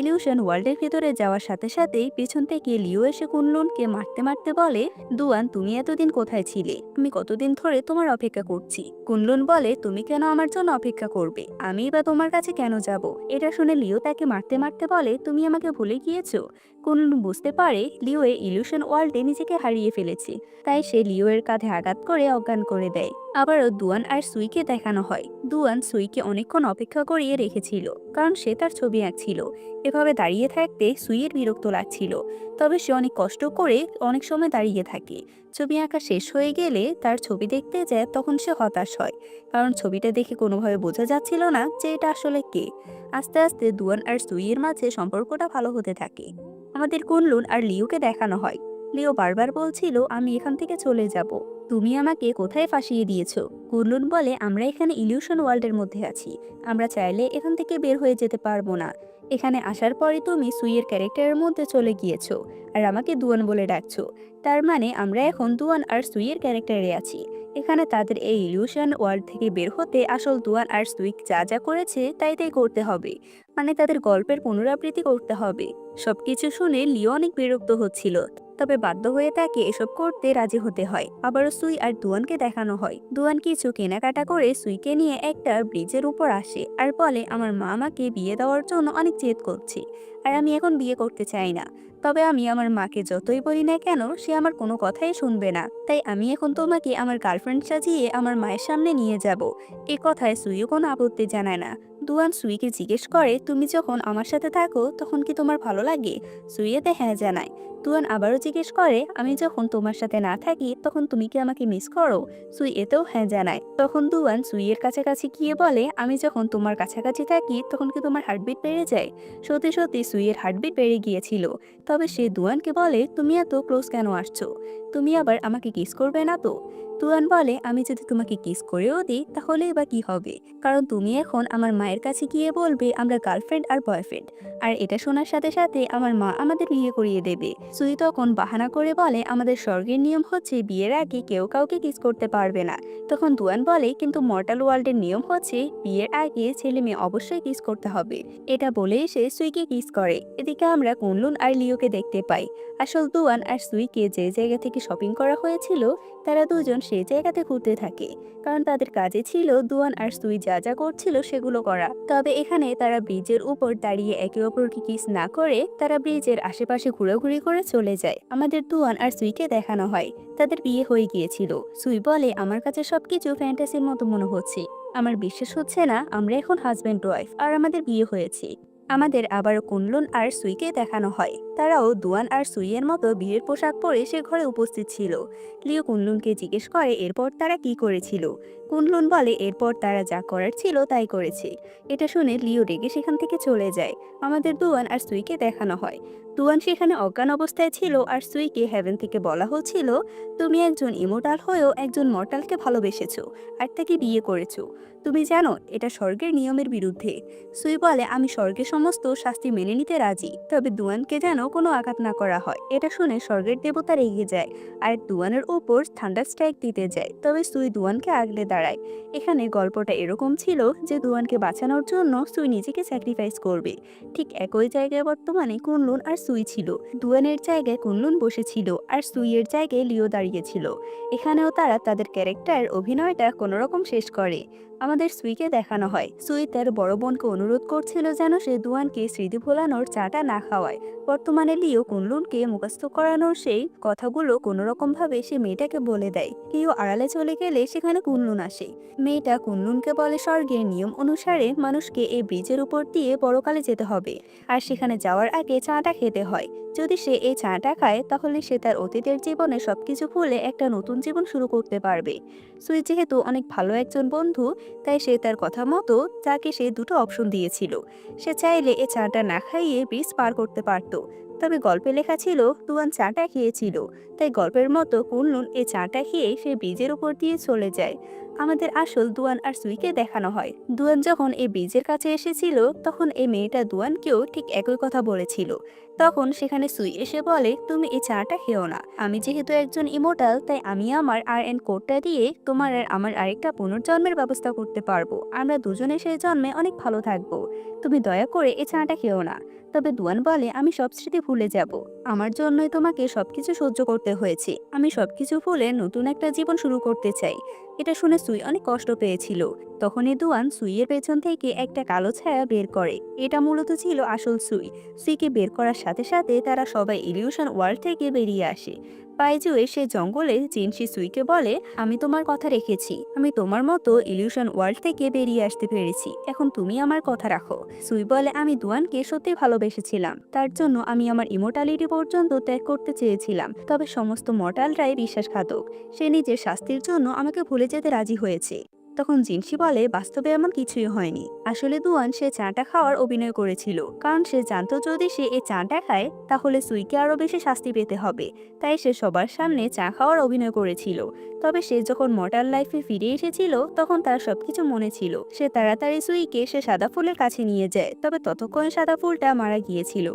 ইলিউশন ওয়ার্ল্ডের ভিতরে যাওয়ার সাথে সাথেই পিছন থেকে লিও এসে কুনলুনকে মারতে মারতে বলে, দুয়ান তুমি এতদিন কোথায় ছিলে, আমি কতদিন ধরে তোমার অপেক্ষা করছি। কুনলুন বলে, তুমি কেন আমার জন্য অপেক্ষা করবে, আমি বা তোমার কাছে কেন যাব। এটা শুনে লিও তাকে মারতে মারতে বলে, তুমি আমাকে ভুলে গিয়েছো। কুনলুন বুঝতে পারে লিও এই ইলিউশন ওয়ার্ল্ডে নিজেকে হারিয়ে ফেলেছে, তাই সে লিও এর কাঁধে আঘাত করে অজ্ঞান করে দেয়। আবারও দুয়ান আর সুইকে দেখানো হয়। দুয়ান সুইকে অনেকক্ষণ অপেক্ষা করিয়ে রেখেছিল, কারণ সে তার ছবি আঁকছিল। এভাবে দাঁড়িয়ে থাকতে সুইয়ের বিরক্ত লাগছিল, তবে সে অনেক কষ্ট করে অনেক সময় দাঁড়িয়ে থাকে। ছবি আঁকা শেষ হয়ে গেলে তার ছবি দেখতে যায়, তখন সে হতাশ হয়, কারণ ছবিটা দেখে কোনোভাবে বোঝা যাচ্ছিল না যে এটা আসলে কে। আস্তে আস্তে দুয়ান আর সুইয়ের মাঝে সম্পর্কটা ভালো হতে থাকে। আমাদের কুনলুন আর লিওকে দেখানো হয়। লিও বারবার বলছিল, আমি এখান থেকে চলে যাব, তুমি আমাকে কোথায় ফাঁসিয়ে দিয়েছো। কুনলুন বলে, আমরা এখানে ইলিউশন ওয়ার্ল্ডের মধ্যে আছি, আমরা চাইলে এখান থেকে বের হয়ে যেতে পারবো না। এখানে আসার পরে তুমি সুইয়ের ক্যারেক্টারের মধ্যে চলে গিয়েছো আর আমাকে দুয়ান বলে ডাকছো, তার মানে আমরা এখন দুয়ান আর সুইয়ের ক্যারেক্টারে আছি। এখানে তাদের এই ইলিউশন ওয়ার্ল্ড থেকে বের হতে আসল দুয়ান আর সুই যা যা করেছে তাই তাই করতে হবে, মানে তাদের গল্পের পুনরাবৃত্তি করতে হবে। সবকিছু শুনে লিও অনেক বিরক্ত হচ্ছিল, তবে বাধ্য হয়ে তাকে এসব করতে রাজি হতে হয়। আবারও সুই আর দুয়ানকে দেখানো হয়। দুয়ান কিছু কেনাকাটা করে সুইকে নিয়ে একটা ব্রিজের উপর আসে আর বলে, আমার মা আমাকে বিয়ে দেওয়ার জন্য অনেক জেদ করছে আর আমি এখন বিয়ে করতে চাই না। তবে আমি আমার মাকে যতই বলি না কেন, সে আমার কোনো কথাই শুনবে না। তাই আমি এখন তোমাকে আমার গার্লফ্রেন্ড সাজিয়ে আমার মায়ের সামনে নিয়ে যাব। এ কথায় সুইও কোনো আপত্তি জানায় না। দুয়ান সুইকে জিজ্ঞেস করে, তুমি যখন আমার সাথে থাকো তখন কি তোমার ভালো লাগে? সুই এতে হ্যাঁ জানায়। দুয়ান আবারও জিজ্ঞেস করে, আমি যখন তোমার সাথে না থাকি তখন তুমি কি আমাকে মিস করো? সুই এতেও হ্যাঁ জানায়। তখন দুয়ান সুইয়ের কাছাকাছি গিয়ে বলে, আমি যখন তোমার কাছাকাছি থাকি তখন কি তোমার হার্টবিট বেড়ে যায়? সত্যি সত্যি সুইয়ের হার্টবিট বেড়ে গিয়েছিল। তবে সে দুয়ানকে বলে, তুমি এত ক্লোজ কেন আসছো? তুমি আবার আমাকে কিস করবে না তো? দুয়ান বলে, আমি যদি তোমাকে কিস করেও দিই তাহলে বা কি হবে? কারণ তুমি এখন আমার মায়ের কাছে গিয়ে বলবে আমরা গার্লফ্রেন্ড আর বয়ফ্রেন্ড, আর এটা শোনার সাথে সাথে আমার মা আমাদের বিয়ে করিয়ে দেবে। সুই তখন বাহানা করে বলে, আমাদের স্বর্গের নিয়ম হচ্ছে বিয়ের আগে কেউ কাউকে কিস করতে পারবে না। তখন দুয়ান বলে, কিন্তু মর্টাল ওয়ার্ল্ডের নিয়ম হচ্ছে বিয়ের আগে ছেলে মেয়ে অবশ্যই কিস করতে হবে। এটা বলেই সে সুইকে কিস করে। এদিকে আমরা কুনলুন আর লিওকে দেখতে পাই। আসল দুয়ান আর সুইকে যে জায়গা থেকে শপিং করা হয়েছিল তারা দুজন সেই জায়গাতে ঘুরতে থাকে, কারণ তাদের কাজে ছিল দুয়ান আর সুই যা যা করছিল সেগুলো করা। তবে এখানে তারা ব্রিজের উপর দাঁড়িয়ে একে অপরকে কিস না করে তারা ব্রিজের আশেপাশে ঘোরাঘুরি করে চলে যায়। আমাদের দুয়ান আর সুইকে দেখানো হয় তাদের বিয়ে হয়ে গিয়েছিল। সুই বলে, আমার কাছে সবকিছু ফ্যান্টাসির মতো মনে হচ্ছে, আমার বিশ্বাস হচ্ছে না আমরা এখন হাজব্যান্ড ওয়াইফ আর আমাদের বিয়ে হয়েছে। আমাদের আবারও কুনলুন আর সুইকে দেখানো হয় তারাও দুয়ান আর সুইয়ের মতো বিয়ের পোশাক পরে সে ঘরে উপস্থিত ছিল। লিও কুনলুনকে জিজ্ঞেস করে এরপর তারা কি করেছিল। কুনলুন বলে, এরপর তারা যা করার ছিল তাই করেছে। এটা শুনে লিও রেগে সেখান থেকে চলে যায়। আমাদের দুয়ান আর সুইকে দেখানো হয় দুয়ান সেখানে অজ্ঞান অবস্থায় ছিল আর সুইকে হেভেন থেকে বলা হচ্ছিল, তুমি একজন ইমোর্টাল হয়েও একজন মর্টালকে ভালোবেসেছো আর তাকে বিয়ে করেছো। তুমি জানো এটা স্বর্গের নিয়মের বিরুদ্ধে। সুই বলে, আমি স্বর্গের সমস্ত শাস্তি মেনে নিতে রাজি, তবে দুয়ানকে যেন কোনো আঘাত না করা হয়। এটা শুনে স্বর্গের দেবতা রেগে যায় আর দুয়ানের উপর থান্ডার স্ট্রাইক দিতে যায়। তবে সুই দুয়ানকে আগলে দাঁড়ায়। এখানে গল্পটা এরকম ছিল যে দুয়ানকে বাঁচানোর জন্য সুই নিজেকে স্যাক্রিফাইস করবে। ঠিক একই জায়গায় বর্তমানে কুনলুন আর সুই ছিল। দুয়ানের জায়গায় কুনলুন বসেছিল আর সুইয়ের জায়গায় লিও দাঁড়িয়েছিল। এখানেও তারা তাদের ক্যারেক্টার অভিনয়টা কোনোরকম শেষ করে। আমাদের সুইকে দেখানো হয় সুই তার বড় বোনকে অনুরোধ করছিল যেন সে দুয়ানকে স্মৃতি ভোলানোর চাটা না খাওয়ায়। বর্তমানে লিও কুনলুনকে মুখস্থ করানোর সেই কথাগুলো কোনোরকম ভাবে সে মেয়েটাকে বলে দেয়। কেউ আড়ালে চলে গেলে সেখানে কুনলুন আসে। মেয়েটা কুনলুনকে বলে স্বর্গের নিয়ম অনুসারে মানুষকে এই ব্রিজের উপর দিয়ে পরকালে যেতে হবে আর সেখানে যাওয়ার আগে চাটা খেতে হয়। যদি সে এই চাটা খায় তাহলে সে তার অতীতের জীবনে সবকিছু ভুলে একটা নতুন জীবন শুরু করতে পারবে। সুই যেহেতু অনেক ভালো একজন বন্ধু, তাই সে তার কথা মতো তাকে সে দুটো অপশন দিয়েছিল। সে চাইলে এ চাটা না খাইয়ে ব্রিজ পার করতে পারত। তবে গল্পে লেখা ছিল দুয়ান চাটা খেয়েছিল, তাই গল্পের মতো কুনলুন এ চাটা খেয়ে সে ব্রিজের উপর দিয়ে চলে যায়। আমাদের আসল দুয়ান আর সুইকে দেখানো হয় দুয়ান যখন এই ব্রিজের কাছে এসেছিল তখন এই মেয়েটা দুয়ানকেও ঠিক একই কথা বলেছিল। তখন সেখানে সুই এসে বলে, তুমি এই চাটা খেও না, আমি যেহেতু একজন ইমোর্টাল তাই আমি আমার আর কোডটা দিয়ে তোমার আর আমার আরেকটা পুনর্জন্মের ব্যবস্থা করতে পারবো। আমরা দুজনে সেই জন্মে অনেক ভালো থাকবো। তুমি দয়া করে এই চাটা খেও না। তবে দুয়ান বলে, আমি সব স্মৃতি ভুলে যাব, আমার জন্যই তোমাকে সবকিছু সহ্য করতে হয়েছে, আমি সবকিছু ভুলে নতুন একটা জীবন শুরু করতে চাই। এটা শুনে সুই অনেক কষ্ট পেয়েছিল। তখনই দুয়ান সুইয়ের পেছন থেকে একটা কালো ছায়া বের করে। এটা মূলত ছিল আসল সুই। সুইকে বের করার সাথে সাথে তারা সবাই ইলিউশন ওয়ার্ল্ড থেকে বেরিয়ে আসে। বাইজুয়ে সে জঙ্গলে জিনশি সুইকে বলে, আমি তোমার কথা রেখেছি, আমি তোমার মতো ইলিউশন ওয়ার্ল্ড থেকে বেরিয়ে আসতে পেরেছি, এখন তুমি আমার কথা রাখো। সুই বলে, আমি দুয়ানকে সত্যি ভালোবেসেছিলাম, তার জন্য আমি আমার ইমোর্টালিটি পর্যন্ত ত্যাগ করতে চেয়েছিলাম, তবে সমস্ত মর্টালরাই বিশ্বাসঘাতক, সে নিজের শাস্তির জন্য আমাকে ভুলে যেতে রাজি হয়েছে। তখন জিনসি বলে, বাস্তবে এমন কিছুই হয়নি, আসলে দুয়ান সে চাটা খাওয়ার অভিনয় করেছিল, কারণ সে জানতো যদি সে এই চাটা খায় তাহলে সুইকে আরো বেশি শাস্তি পেতে হবে, তাই সে সবার সামনে চা খাওয়ার অভিনয় করেছিল। তবে সে যখন মর্টাল লাইফে ফিরে এসেছিল তখন তার সবকিছু মনে ছিল। সে তাড়াতাড়ি সুইকে সে সাদা ফুলের কাছে নিয়ে যায়, তবে ততক্ষণে সাদা ফুলটা মারা গিয়েছিল।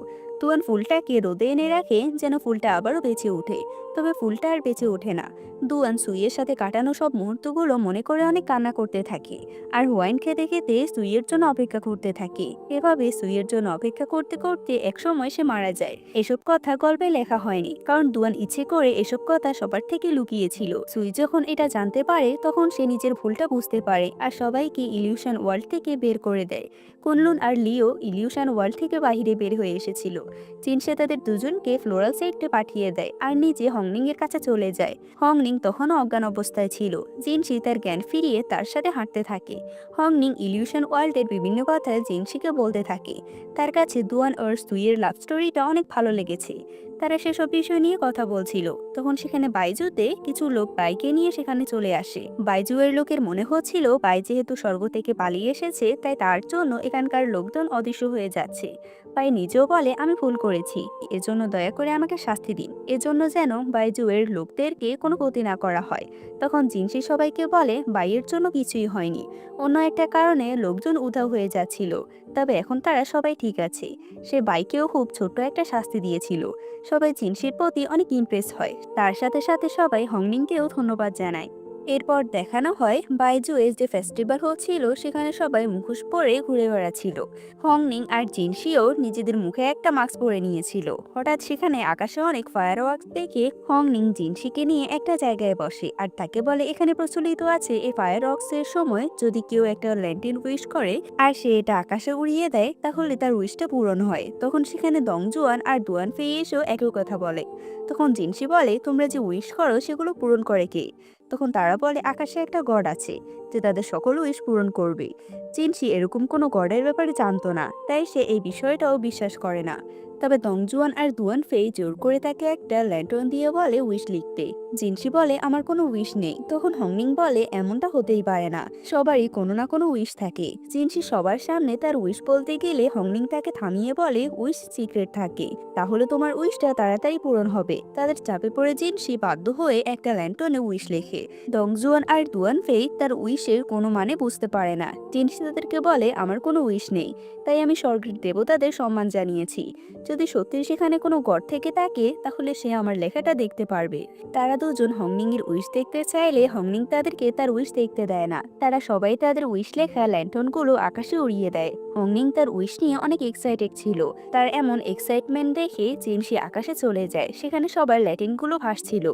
দুয়ান ফুলটাকে রোদে এনে রাখে যেন ফুলটা আবারও বেঁচে ওঠে, তবে ফুলটা আর বেঁচে ওঠে না। দুয়ান সুইয়ের সাথে কাটানো সব মুহূর্তগুলো মনে করে অনেক কান্না করতে থাকে, আর ওয়াইন খেতে খেতে সুইয়ের জন্য অপেক্ষা করতে থাকে। এভাবে সুইয়ের জন্য অপেক্ষা করতে করতে একসময় সে মারা যায়। এসব কথা গল্পে লেখা হয়নি, কারণ দুয়ান ইচ্ছে করে এসব কথা সবার থেকে লুকিয়েছিল। সুই যখন এটা জানতে পারে তখন সে নিজের ভুলটা বুঝতে পারে আর সবাইকে ইলিউশন ওয়ার্ল্ড থেকে বের করে দেয়। কুনলুন আর লিও ইলিউশন ওয়ার্ল্ড থেকে বাইরে বের হয়ে এসেছিল। জিনসে তাদের দুজনকে ফ্লোরাল সেক্টে পাঠিয়ে দেয় আর নিজে হংনিং এর কাছে চলে যায়। হংনিং তখনও অজ্ঞান অবস্থায় ছিল। জিনসি তার জ্ঞান ফিরিয়ে তার সাথে হাঁটতে থাকে। হংনিং ইলিউশন ওয়ার্ল্ডের বিভিন্ন কথা জিনসিকে বলতে থাকে। তার কাছে দুয়ান আর সুইয়ের লাভ স্টোরিটা অনেক ভালো লেগেছে। তারা সেসব বিষয় নিয়ে কথা বলছিল, তখন সেখানে বাইজুতে কিছু লোক বাইকে নিয়ে সেখানে চলে আসে। বাইজুয়ের লোকের মনে হচ্ছিল বাই যেহেতু স্বর্গ থেকে পালিয়ে এসেছে, তাই তার জন্য এখানকার লোকজন অদৃশ্য হয়ে যাচ্ছে। বাই নিজেও বলে, আমি ভুল করেছি, এজন্য দয়া করে আমাকে শাস্তি দিন, এজন্য যেন বাইজুয়ের লোকদেরকে কোনো ক্ষতি না করা হয়। তখন জিনসি সবাইকে বলে বাইয়ের জন্য কিছুই হয়নি, অন্য একটা কারণে লোকজন উধাও হয়ে যাচ্ছিল, তবে এখন তারা সবাই ঠিক আছে। সে বাইকেও খুব ছোট্ট একটা শাস্তি দিয়েছিল। সবাই জিনসির প্রতি অনেক ইমপ্রেস হয়। তার সাথে সাথে সবাই হংনিংকেও ধন্যবাদ জানায়। এরপর দেখানো হয় বাইজুয়ে যে ফেস্টিভ্যাল হচ্ছিল সেখানে সবাই মুখোশ পরে ঘুরে বেড়াচ্ছিল। হংনিং আর জিনসিও নিজেদের মুখে একটা মাস্ক পরে নিয়েছিল। হঠাৎ সেখানে আকাশে অনেক ফায়ার ওয়ার্কস দেখে হংনিং জিনসিকে নিয়ে একটা জায়গায় বসে আর তাকে বলে, এখানে প্রচলিত আছে এই ফায়ার ওয়ার্কস এর সময় যদি কেউ একটা ল্যান্টিন উইশ করে আর সে এটা আকাশে উড়িয়ে দেয় তাহলে তার উইশটা পূরণ হয়। তখন সেখানে দংজুয়ান আর দুয়ান ফেই এসেও একই কথা বলে। তখন জিনসি বলে, তোমরা যে উইশ করো সেগুলো পূরণ করে কে? তখন তারা বলে, আকাশে একটা গড আছে যে তাদের সকল উইশ পূরণ করবে। জিনসি এরকম কোনো গডের ব্যাপারে জানতো না, তাই সে এই বিষয়টাও বিশ্বাস করে না। তবে দংজুয়ান আর দুয়ান ফেই জোর করে তাকে একটা ল্যান্টন দিয়ে বলে উইশ লিখতে। জিনসি বলে, আমার কোনো উইশ নেই। তখন হংনিং বলে, এমনটা হতেই পারে না, সবারই কোনো না কোনো উইশ থাকে। জিনসি সবার সামনে তার উইশ বলতে গেলে হংনিং তাকে থামিয়ে বলে, উইশ সিক্রেট থাকে, তাহলে তোমার উইশটা তাড়াতাড়ি পূরণ হবে। তাদের চাপে পড়ে জিনসি বাধ্য হয়ে একটা ল্যান্টনে উইশ লেখে। দংজুয়ান আর দুয়ান ফেই তার উইশের কোনো মানে বুঝতে পারে না। জিনসি তাদেরকে বলে, আমার কোনো উইশ নেই, তাই আমি স্বর্গের দেবতাদের সম্মান জানিয়েছি। যদি সত্যি সেখানে কোনো গড থেকে থাকে তাহলে সে আমার লেখাটা দেখতে পারবে। তারা দুজন হংনিং এর উইশ দেখতে চাইলে হংনিং তাদেরকে তার উইশ দেখতে দেয় না। তারা সবাই তাদের উইশ লেখা ল্যান্টনগুলো আকাশে উড়িয়ে দেয়। হংনিং তার উইশ নিয়ে অনেক এক্সাইটেড ছিল। তার এমন এক্সাইটমেন্ট দেখে জিনসি আকাশে চলে যায়। সেখানে সবার ল্যান্টনগুলো ভাসছিল।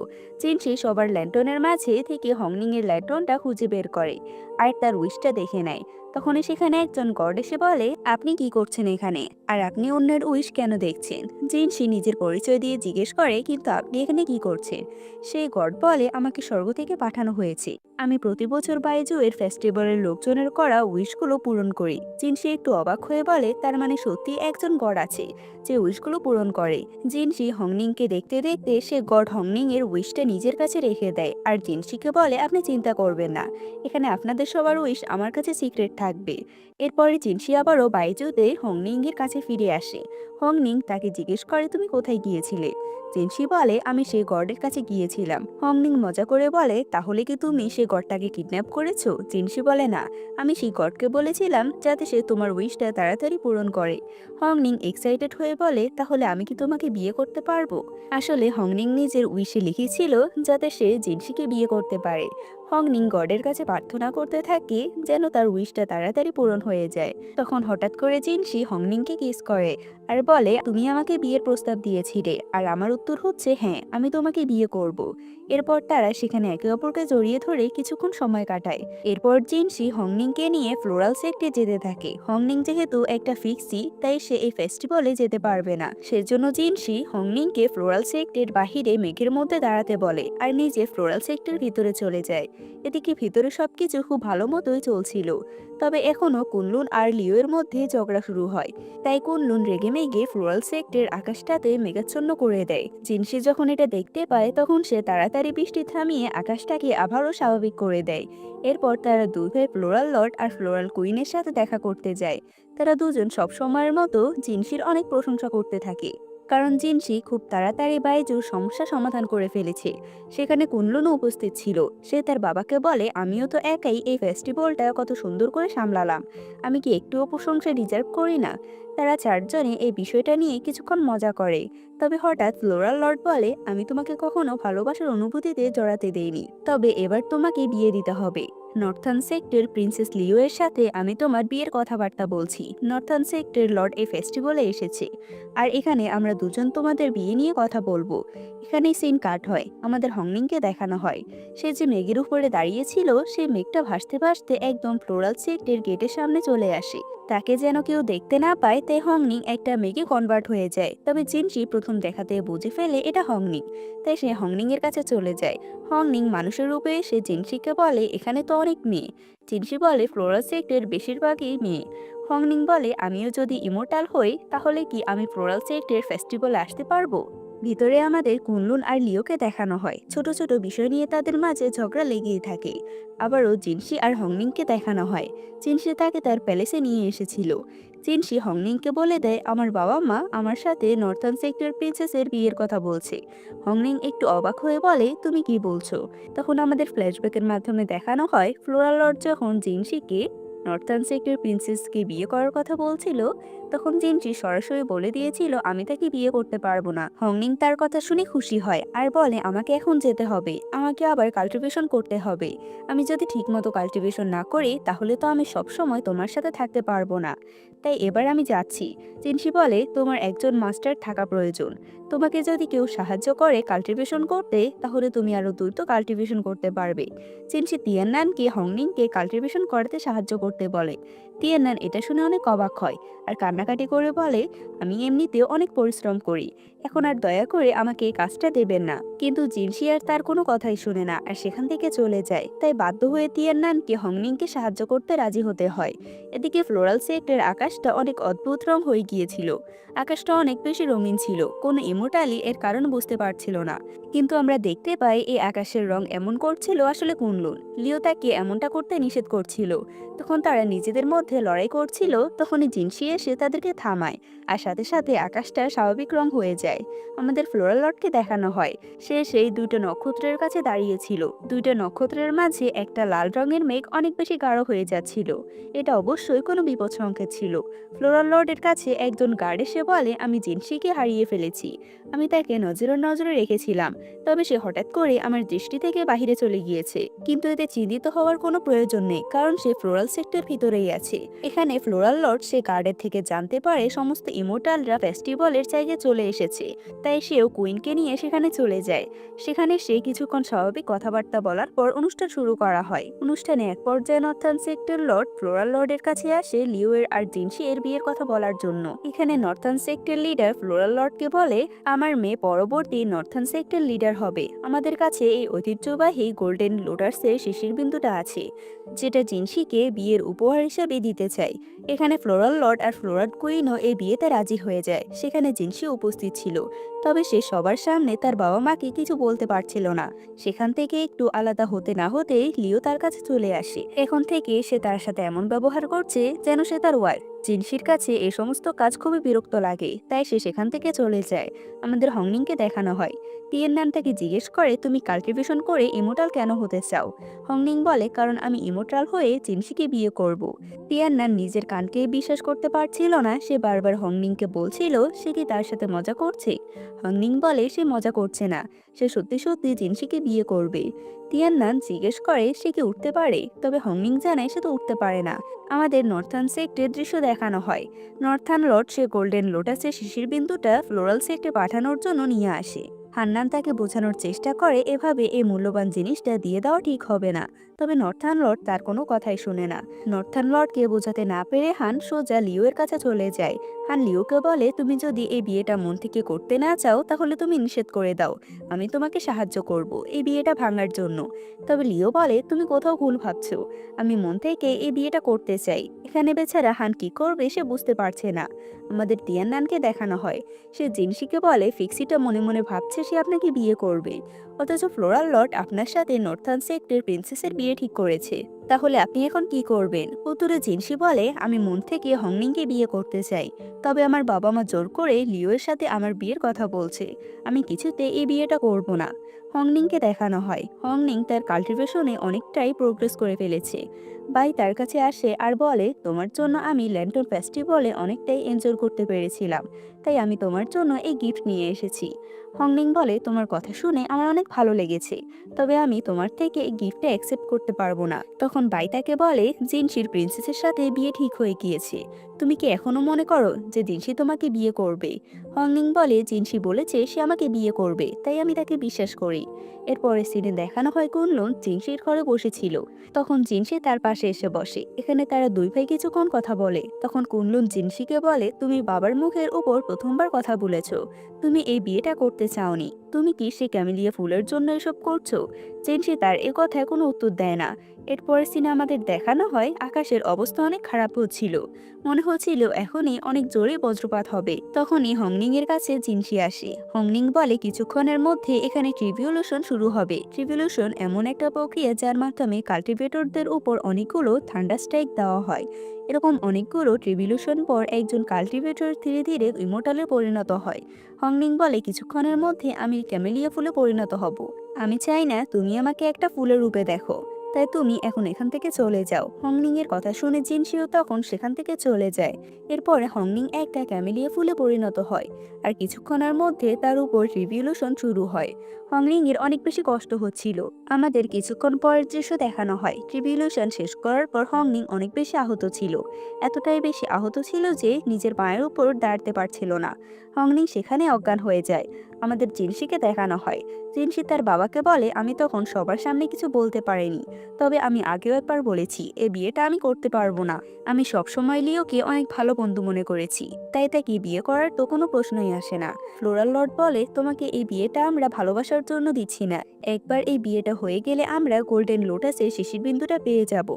জিনসি সবার ল্যান্টনের মাঝে থেকে হংনিং এর ল্যান্টনটা খুঁজে বের করে আর তার উইশটা দেখে নেয়। তখনই সেখানে একজন গড এসে বলে, আপনি কি করছেন এখানে, আর আপনি অন্যের উইশ কেন দেখছেন? জিনসি নিজের পরিচয় দিয়ে জিজ্ঞেস করে, কিন্তু আপনি এখানে কি করছেন? সেই গড বলে, আমাকে স্বর্গ থেকে পাঠানো হয়েছে, আমি প্রতি বছর বাইজুয়ের ফেস্টিভ্যালের লোকজনের করা উইশগুলো পূরণ করি। জিনসি একটু অবাক হয়ে বলে, তার মানে সত্যি একজন গড আছে যে উইশগুলো পূরণ করে। জিনসি হংনিংকে দেখতে দেখতে সে গড হংনিং এর উইশটা নিজের কাছে রেখে দেয় আর জিনসিকে বলে, আপনি চিন্তা করবেন না, এখানে আপনাদের সবার উইশ আমার কাছে সিক্রেট থাকবে। এরপরে জিনসি আবারও বাইজুতে হংনিং এর কাছে ফিরে আসে। হংনিং তাকে জিজ্ঞেস করে, তুমি কোথায় গিয়েছিলে? জিনসি বলে, আমি সেই গডের কাছে গিয়েছিলাম। হংনিং মজা করে বলে, তাহলে কি তুমি সেই গডটাকে কিডন্যাপ করেছো? জিনসি বলে, না, আমি সেই গডকে বলেছিলাম যাতে সে তোমার উইশটা তাড়াতাড়ি পূরণ করে। হংনিং এক্সাইটেড হয়ে বলে, তাহলে আমি কি তোমাকে বিয়ে করতে পারবো? আসলে হংনিং নিজের উইশে লিখেছিল যাতে সে জিনসিকে বিয়ে করতে পারে। হংনিং গডের কাছে প্রার্থনা করতে থাকে যেন তার উইশটা তাড়াতাড়ি পূরণ হয়ে যায়। তখন হঠাৎ করে জিনসি হংনিংকে কিস করে আর বলে, তুমি আমাকে বিয়ের প্রস্তাব দিয়েছিলে আর আমার উত্তর হচ্ছে হ্যাঁ, আমি তোমাকে বিয়ে করব। এরপর তারা সেখানে একে অপরকে জড়িয়ে ধরে কিছুক্ষণ সময় কাটায়। এরপর জিনসি হংনিংকে নিয়ে ফ্লোরাল সেক্টে যেতে থাকে। হংনিং যেহেতু একটা ফিক্সি, তাই সে এই ফেস্টিভ্যালে যেতে পারবে না। সেজন্য জিনসি হংনিংকে ফ্লোরাল সেক্টের বাহিরে মেঘের মধ্যে দাঁড়াতে বলে আর নিজে ফ্লোরাল সেক্টের ভিতরে চলে যায়। এদিকে ভিতরে সবকিছু খুব ভালো মতোই চলছিল, তবে এখনো কুনলুন আর লিওর মধ্যে ঝগড়া শুরু হয়। তাই কুনলুন রেগেমেগে ফ্লোরাল সেক্টের আকাশটাতে মেঘাচ্ছন্ন করে দেয়। জিনসি যখন এটা দেখতে পায় তখন সে তাড়াতাড়ি বৃষ্টি থামিয়ে আকাশটাকে আবারও স্বাভাবিক করে দেয়। এরপর তারা দুই ভাই ফ্লোরাল লর্ড আর ফ্লোরাল কুইনের সাথে দেখা করতে যায়। তারা দুজন সব সময়ের মতো জিনসির অনেক প্রশংসা করতে থাকে, কারণ জিনসি খুব তাড়াতাড়ি বাইজুর সমস্যা সমাধান করে ফেলেছে। সেখানে কুনলুনও উপস্থিত ছিল। সে তার বাবাকে বলে, আমিও তো একাই এই ফেস্টিভ্যালটা কত সুন্দর করে সামলালাম, আমি কি একটুও প্রশংসা ডিজার্ভ করি না? তারা চারজনে এই বিষয়টা নিয়ে কিছুক্ষণ মজা করে। তবে হঠাৎ ফ্লোরাল লর্ড বলে, আমি তোমাকে কখনো ভালোবাসার অনুভূতিতে জড়াতে দেইনি, তবে এবার তোমাকে বিয়ে দিতে হবে। নর্থার্ন সেক্টর প্রিন্সেস লিও এর সাথে আমি তোমার বিয়ের কথাবার্তা বলছি। নর্থার্ন সেক্টর লর্ড এই ফেস্টিভ্যালে এসেছে, আর এখানে আমরা দুজন তোমাদের বিয়ে নিয়ে কথা বলবো। এখানেই সিন কাট হয়, আমাদের হংনিংকে দেখানো হয়। সে যে মেঘের উপরে দাঁড়িয়েছিল, সেই মেঘটা ভাসতে ভাসতে একদম ফ্লোরাল সেক্টর গেটের সামনে চলে আসে। তাকে যেন কেউ দেখতে না পায়, তাই হংনিং একটা মেঘে কনভার্ট হয়ে যায়। তবে জিনসি প্রথম দেখাতে বুঝে ফেলে এটা হংনিং, তাই সে হংনিং এর কাছে চলে যায়। হংনিং মানুষের রূপে এসে জিনসিকে বলে, এখানে তো অনেক মেয়ে। জিনসি বলে, ফ্লোরাল সেক্টর বেশিরভাগই মেয়ে। হংনিং বলে, আমিও যদি ইমোর্টাল হই, তাহলে কি আমি ফ্লোরাল সেক্টর ফেস্টিভ্যালে আসতে পারবো? ভিতরে আমাদের কুনলুন আর লিওকে দেখানো হয়, ছোট ছোট বিষয় নিয়ে তাদের মাঝে ঝগড়া লেগেই থাকে। আবারও জিনসি আর হংনিংকে দেখানো হয়। জিনসি তাকে তার প্যালেসে নিয়ে এসেছিল। জিনসি হংনিংকে বলে দেয়, আমার বাবা মা আমার সাথে নর্থার্ন সেক্টর প্রিন্সেসের বিয়ের কথা বলছে। হংনিং একটু অবাক হয়ে বলে, তুমি কি বলছো? তখন আমাদের ফ্ল্যাশব্যাকের মাধ্যমে দেখানো হয় ফ্লোরা লর্ড যখন জিনসিকে নর্থার্ন সেক্টর প্রিন্সেসকে বিয়ে করার কথা বলছিল, তখন জিনসি সরাসরি বলে দিয়েছিল, আমি তাকে বিয়ে করতে পারবো না। হংনিং তার কথা শুনে খুশি হয় আর বলে, আমাকে এখন যেতে হবে, আমাকে আবার কাল্টিভেশন করতে হবে। আমি যদি ঠিকমতো কাল্টিভেশন না করি, তাহলে তো আমি সবসময় তোমার সাথে থাকতে পারবো না। তাই এবার আমি যাচ্ছি। জিনসি বলে, তোমার একজন মাস্টার থাকা প্রয়োজন। তোমাকে যদি কেউ সাহায্য করে কাল্টিভেশন করতে, তাহলে তুমি আরো দ্রুত কাল্টিভেশন করতে পারবে। জিনসি তিয়াননানকে হংনিংকে কাল্টিভেশন করতে সাহায্য করতে বলে। তিয়াননান এটা শুনে অনেক অবাক হয় আর কান্নাকাটি করে বলে, আমি এমনিতেও অনেক পরিশ্রম করি, এখন আর দয়া করে আমাকে এই কাজটা দেবেন না। কিন্তু জিনসি আর তার কোনো কথাই শুনে না আর সেখান থেকে চলে যায়। তাই বাধ্য হয়ে তিয়াননানকে হংনিংকে সাহায্য করতে রাজি হতে হয়। এদিকে ফ্লোরাল সেক্টরের আকাশটা অনেক অদ্ভুত রং হয়ে গিয়েছিল। আকাশটা অনেক বেশি রঙিন ছিল, কোনো ইমোটালি এর কারণ বুঝতে পারছিল না। কিন্তু আমরা দেখতে পাই এই আকাশের রং এমন করছিল আসলে কুনলুন। লিও তাকে এমনটা করতে নিষেধ করছিল। তখন তারা নিজেদের মধ্যে লড়াই করছিল, তখনই জিনসি এসে তাদেরকে থামায় আর সাথে সাথে আকাশটা স্বাভাবিক রং হয়ে যায়। আমাদের ফ্লোরাল লর্ডকে দেখানো হয়, সে সেই দুইটা নক্ষত্রের কাছে দাঁড়িয়েছিল। দুইটা নক্ষত্রের মাঝে একটা লাল রঙের মেঘ অনেক বেশি গাঢ় হয়ে যাচ্ছিল। এটা অবশ্যই কোনো বিপদ সংকেত ছিল। ফ্লোরাল লর্ডের কাছে একজন গার্ড এসে বলে, আমি জিনসিকে হারিয়ে ফেলেছি। আমি তাকে নজরে নজরে রেখেছিলাম, তবে সে হঠাৎ করে আমার দৃষ্টি থেকে বাহিরে চলে গিয়েছে। কিন্তু এতে চিন্তিত হওয়ার কোনো প্রয়োজন নেই, কারণ সে ফ্লোরাল সেক্টর ভিতরেই আছে। এখানে ফ্লোরাল লর্ড সে গার্ডের থেকে জানতে পারে সমস্ত ইমোর্টালরা ফেস্টিভ্যালের জায়গায় চলে এসেছে, তাই সেও কুইনকে নিয়ে সেখানে চলে যায়। সেখানে সে কিছুক্ষণ স্বাভাবিক কথাবার্তা বলার পর অনুষ্ঠান শুরু করা হয়। অনুষ্ঠানে এক পর্যায়ে নর্থার্ন সেক্টর লর্ড ফ্লোরাল লর্ডের কাছে আসে লিও এর আর জিনসি এর বিয়ের কথা বলার জন্য। এখানে নর্থার্ন সেক্টর লিডার ফ্লোরাল লর্ডকে বলে, আমার মেয়ে পরবর্তী নর্থার্ন সেক্টর লিডার হবে। আমাদের কাছে এই ঐতিহ্যবাহী গোল্ডেন লোটাসের শিশির বিন্দুটা আছে, যেটা জিনসিকে বিয়ের উপহার হিসেবে দিতে চাই। এখানে ফ্লোরাল লর্ড আর ফ্লোরাল কুইনও এই বিয়েতে রাজি হয়ে যায়। সেখানে জিনসি উপস্থিত ছিল, তবে সে সবার সামনে তার বাবা মাকে কিছু বলতে পারছিল না। সেখান থেকে একটু আলাদা হতে না হতেই লিও তার কাছে চলে আসে। এখন থেকে সে তার সাথে এমন ব্যবহার করছে যেন সে তার ওয়াইফ। জিনসির কাছে এই সমস্ত কাজ খুবই বিরক্ত লাগে, তাই সে সেখান থেকে চলে যায়। আমাদের হংনিংকে দেখানো হয়। তিয়াননান তাকে জিজ্ঞেস করে, তুমি কাল্টিভেশন করে ইমোর্টাল কেন হতে চাও? হংনিং বলে, কারণ আমি ইমোর্টাল হয়ে জিনসিকে বিয়ে করব। তিয়াননান নিজের কানকে বিশ্বাস করতে পারছিল না। সে বারবার হংনিংকে বলছিল সে কি তার সাথে মজা করছে। হংনিং বলে সে মজা করছে না, সে সত্যি সত্যি জিনসিকে বিয়ে করবে। তিয়াননান জিজ্ঞেস করে সে কি উঠতে পারে, তবে হংনিং জানায় সে তো উঠতে পারে না। আমাদের নর্থার্ন সেক্টরের দৃশ্য দেখানো হয়। নর্থার্ন লর্ড সে গোল্ডেন লোটাসের শিশির বিন্দুটা ফ্লোরাল সেক্টরে পাঠানোর জন্য নিয়ে আসে। হান্নান তাকে বোঝানোর চেষ্টা করে এভাবে এই মূল্যবান জিনিসটা দিয়ে দেওয়া ঠিক হবে না, তবে নর্থার্ন লর্ড তার কোনো কথাই শুনে না। নর্থার্ন লর্ডকে বোঝাতে না পেরে হান সোজা লিও এর কাছে চলে যায়। হান লিওকে বলে, তুমি যদি এই বিয়েটা মন থেকে করতে না চাও, তাহলে তুমি নিষেধ করে দাও, আমি তোমাকে সাহায্য করব এই বিয়েটা ভাঙার জন্য। তবে লিও বলে, তুমি কোথাও ভুল ভাবছো, আমি মন থেকে এই বিয়েটা করতে চাই। এখানে বেচারা হান কি করবে সে বুঝতে পারছে না। আমাদের তিয়াননানকে দেখানো হয়, সে জিনসিকে বলে ফিক্সিটা মনে মনে ভাবছে সে আপনাকে বিয়ে করবে, অথচ ফ্লোরাল লর্ড আপনার সাথে নর্থার্ন সেক্টর প্রিন্সেসের বিয়ে ঠিক করেছে। তাহলে আপনি এখন কি করবেন? উত্তরে জিনসি বলে, আমি মন থেকে হংনিংকে বিয়ে করতে চাই, তবে আমার বাবা মা জোর করে লিও এর সাথে আমার বিয়ের কথা বলছে, আমি কিছুতে এই বিয়েটা করব না। হংনিংকে দেখানো হয় হংনিং তার কাল্টিভেশনে অনেকটাই প্রোগ্রেস করে ফেলেছে। বাই তার কাছে আসে আর বলে, তোমার জন্য আমি ল্যান্টন ফেস্টিভ্যালে অনেকটাই এনজয় করতে পেরেছিলাম, তাই আমি তোমার জন্য এই গিফট নিয়ে এসেছি। হংনিং বলে, তোমার কথা শুনে আমার অনেক ভালো লেগেছে, তবে আমি তোমার থেকে এই গিফটটা অ্যাকসেপ্ট করতে পারবো না। তখন বাই তাকে বলে, জিনশির প্রিন্সেসের সাথে বিয়ে ঠিক হয়ে গিয়েছে, তুমি কি এখনো মনে করো যে জিনশি তোমাকে বিয়ে করবে? হংনিং বলে, জিনশি বলেছে সে আমাকে বিয়ে করবে, তাই আমি তাকে বিশ্বাস করি। এরপরে সিনে দেখানো হয় কুনলুন জিনশির ঘরে বসেছিল। তখন জিনশি তার পাশে এসে বসে। এখানে তারা দুই ভাই কিছুক্ষণ কথা বলে। তখন কুনলুন জিনশিকে বলে, তুমি বাবার মুখের উপর প্রথমবার কথা বলেছ, তুমি এই বিয়েটা করতে চাওনি, তুমি কি সে ক্যামেলিয়া ফুলের জন্য এসব করছো? জিনশি তার এ কথায় কোনো উত্তর দেয় না। এরপরের সিনে আমাদের দেখানো হয় আকাশের অবস্থা অনেক খারাপ হচ্ছিল, মনে হচ্ছিল এখনই অনেক জোরে বজ্রপাত হবে। তখনই হংনিং এর কাছে জিনশি আসে। হংনিং বলে, কিছুক্ষণের মধ্যে এখানে ট্রিবিউলেশন শুরু হবে। ট্রিবিউলেশন এমন একটা প্রক্রিয়া যার মাধ্যমে কাল্টিভেটরদের উপর অনেকগুলো থান্ডার স্ট্রাইক দেওয়া হয়। এরকম অনেকগুলো ট্রিবিউলেশন পর একজন কাল্টিভেটর ধীরে ধীরে ইমোর্টালে পরিণত হয়। হংনিং বলে, কিছুক্ষণের মধ্যে আমি ক্যামেলিয়া ফুলে পরিণত হব। আমি চাই না তুমি আমাকে একটা ফুলের রূপে দেখো, তাই তুমি এখন এখান থেকে চলে যাও। হংনিং এর কথা শুনে জিনশিও তখন সেখান থেকে চলে যায়। এরপরে হংনিং একটা ক্যামেলিয়া ফুলে পরিণত হয়, আর কিছুক্ষণের মধ্যে তার উপর রিভলিউশন শুরু হয়। হংনিং এর অনেক বেশি কষ্ট হচ্ছিল। আমাদের কিছুক্ষণ পরের দৃশ্য দেখানো হয়, ট্রিবিউলেশন শেষ করার পর হংনিং অনেক বেশি আহত ছিল, এতটাই বেশি আহত ছিল যে নিজের পায়ের উপর দাঁড়াতে পারছিল না। হংনিং সেখানে অজ্ঞান হয়ে যায়। আমাদের জিনশিকে দেখানো হয়। জিনশি তার বাবাকে বলে, আমি তখন সবার সামনে কিছু বলতে পারিনি, তবে আমি আগেও একবার বলেছি এই বিয়েটা আমি করতে পারবো না। আমি সবসময় লিওকে অনেক ভালো বন্ধু মনে করেছি, তাই তাকে বিয়ে করার তো কোনো প্রশ্নই আসে না। ফ্লোরাল লর্ড বলে, তোমাকে এই বিয়েটা আমরা ভালোবাসার জন্য দিচ্ছি না, একবার এই বিয়েটা হয়ে গেলে আমরা গোল্ডেন লোটাসের শিশির বিন্দুটা পেয়ে যাব।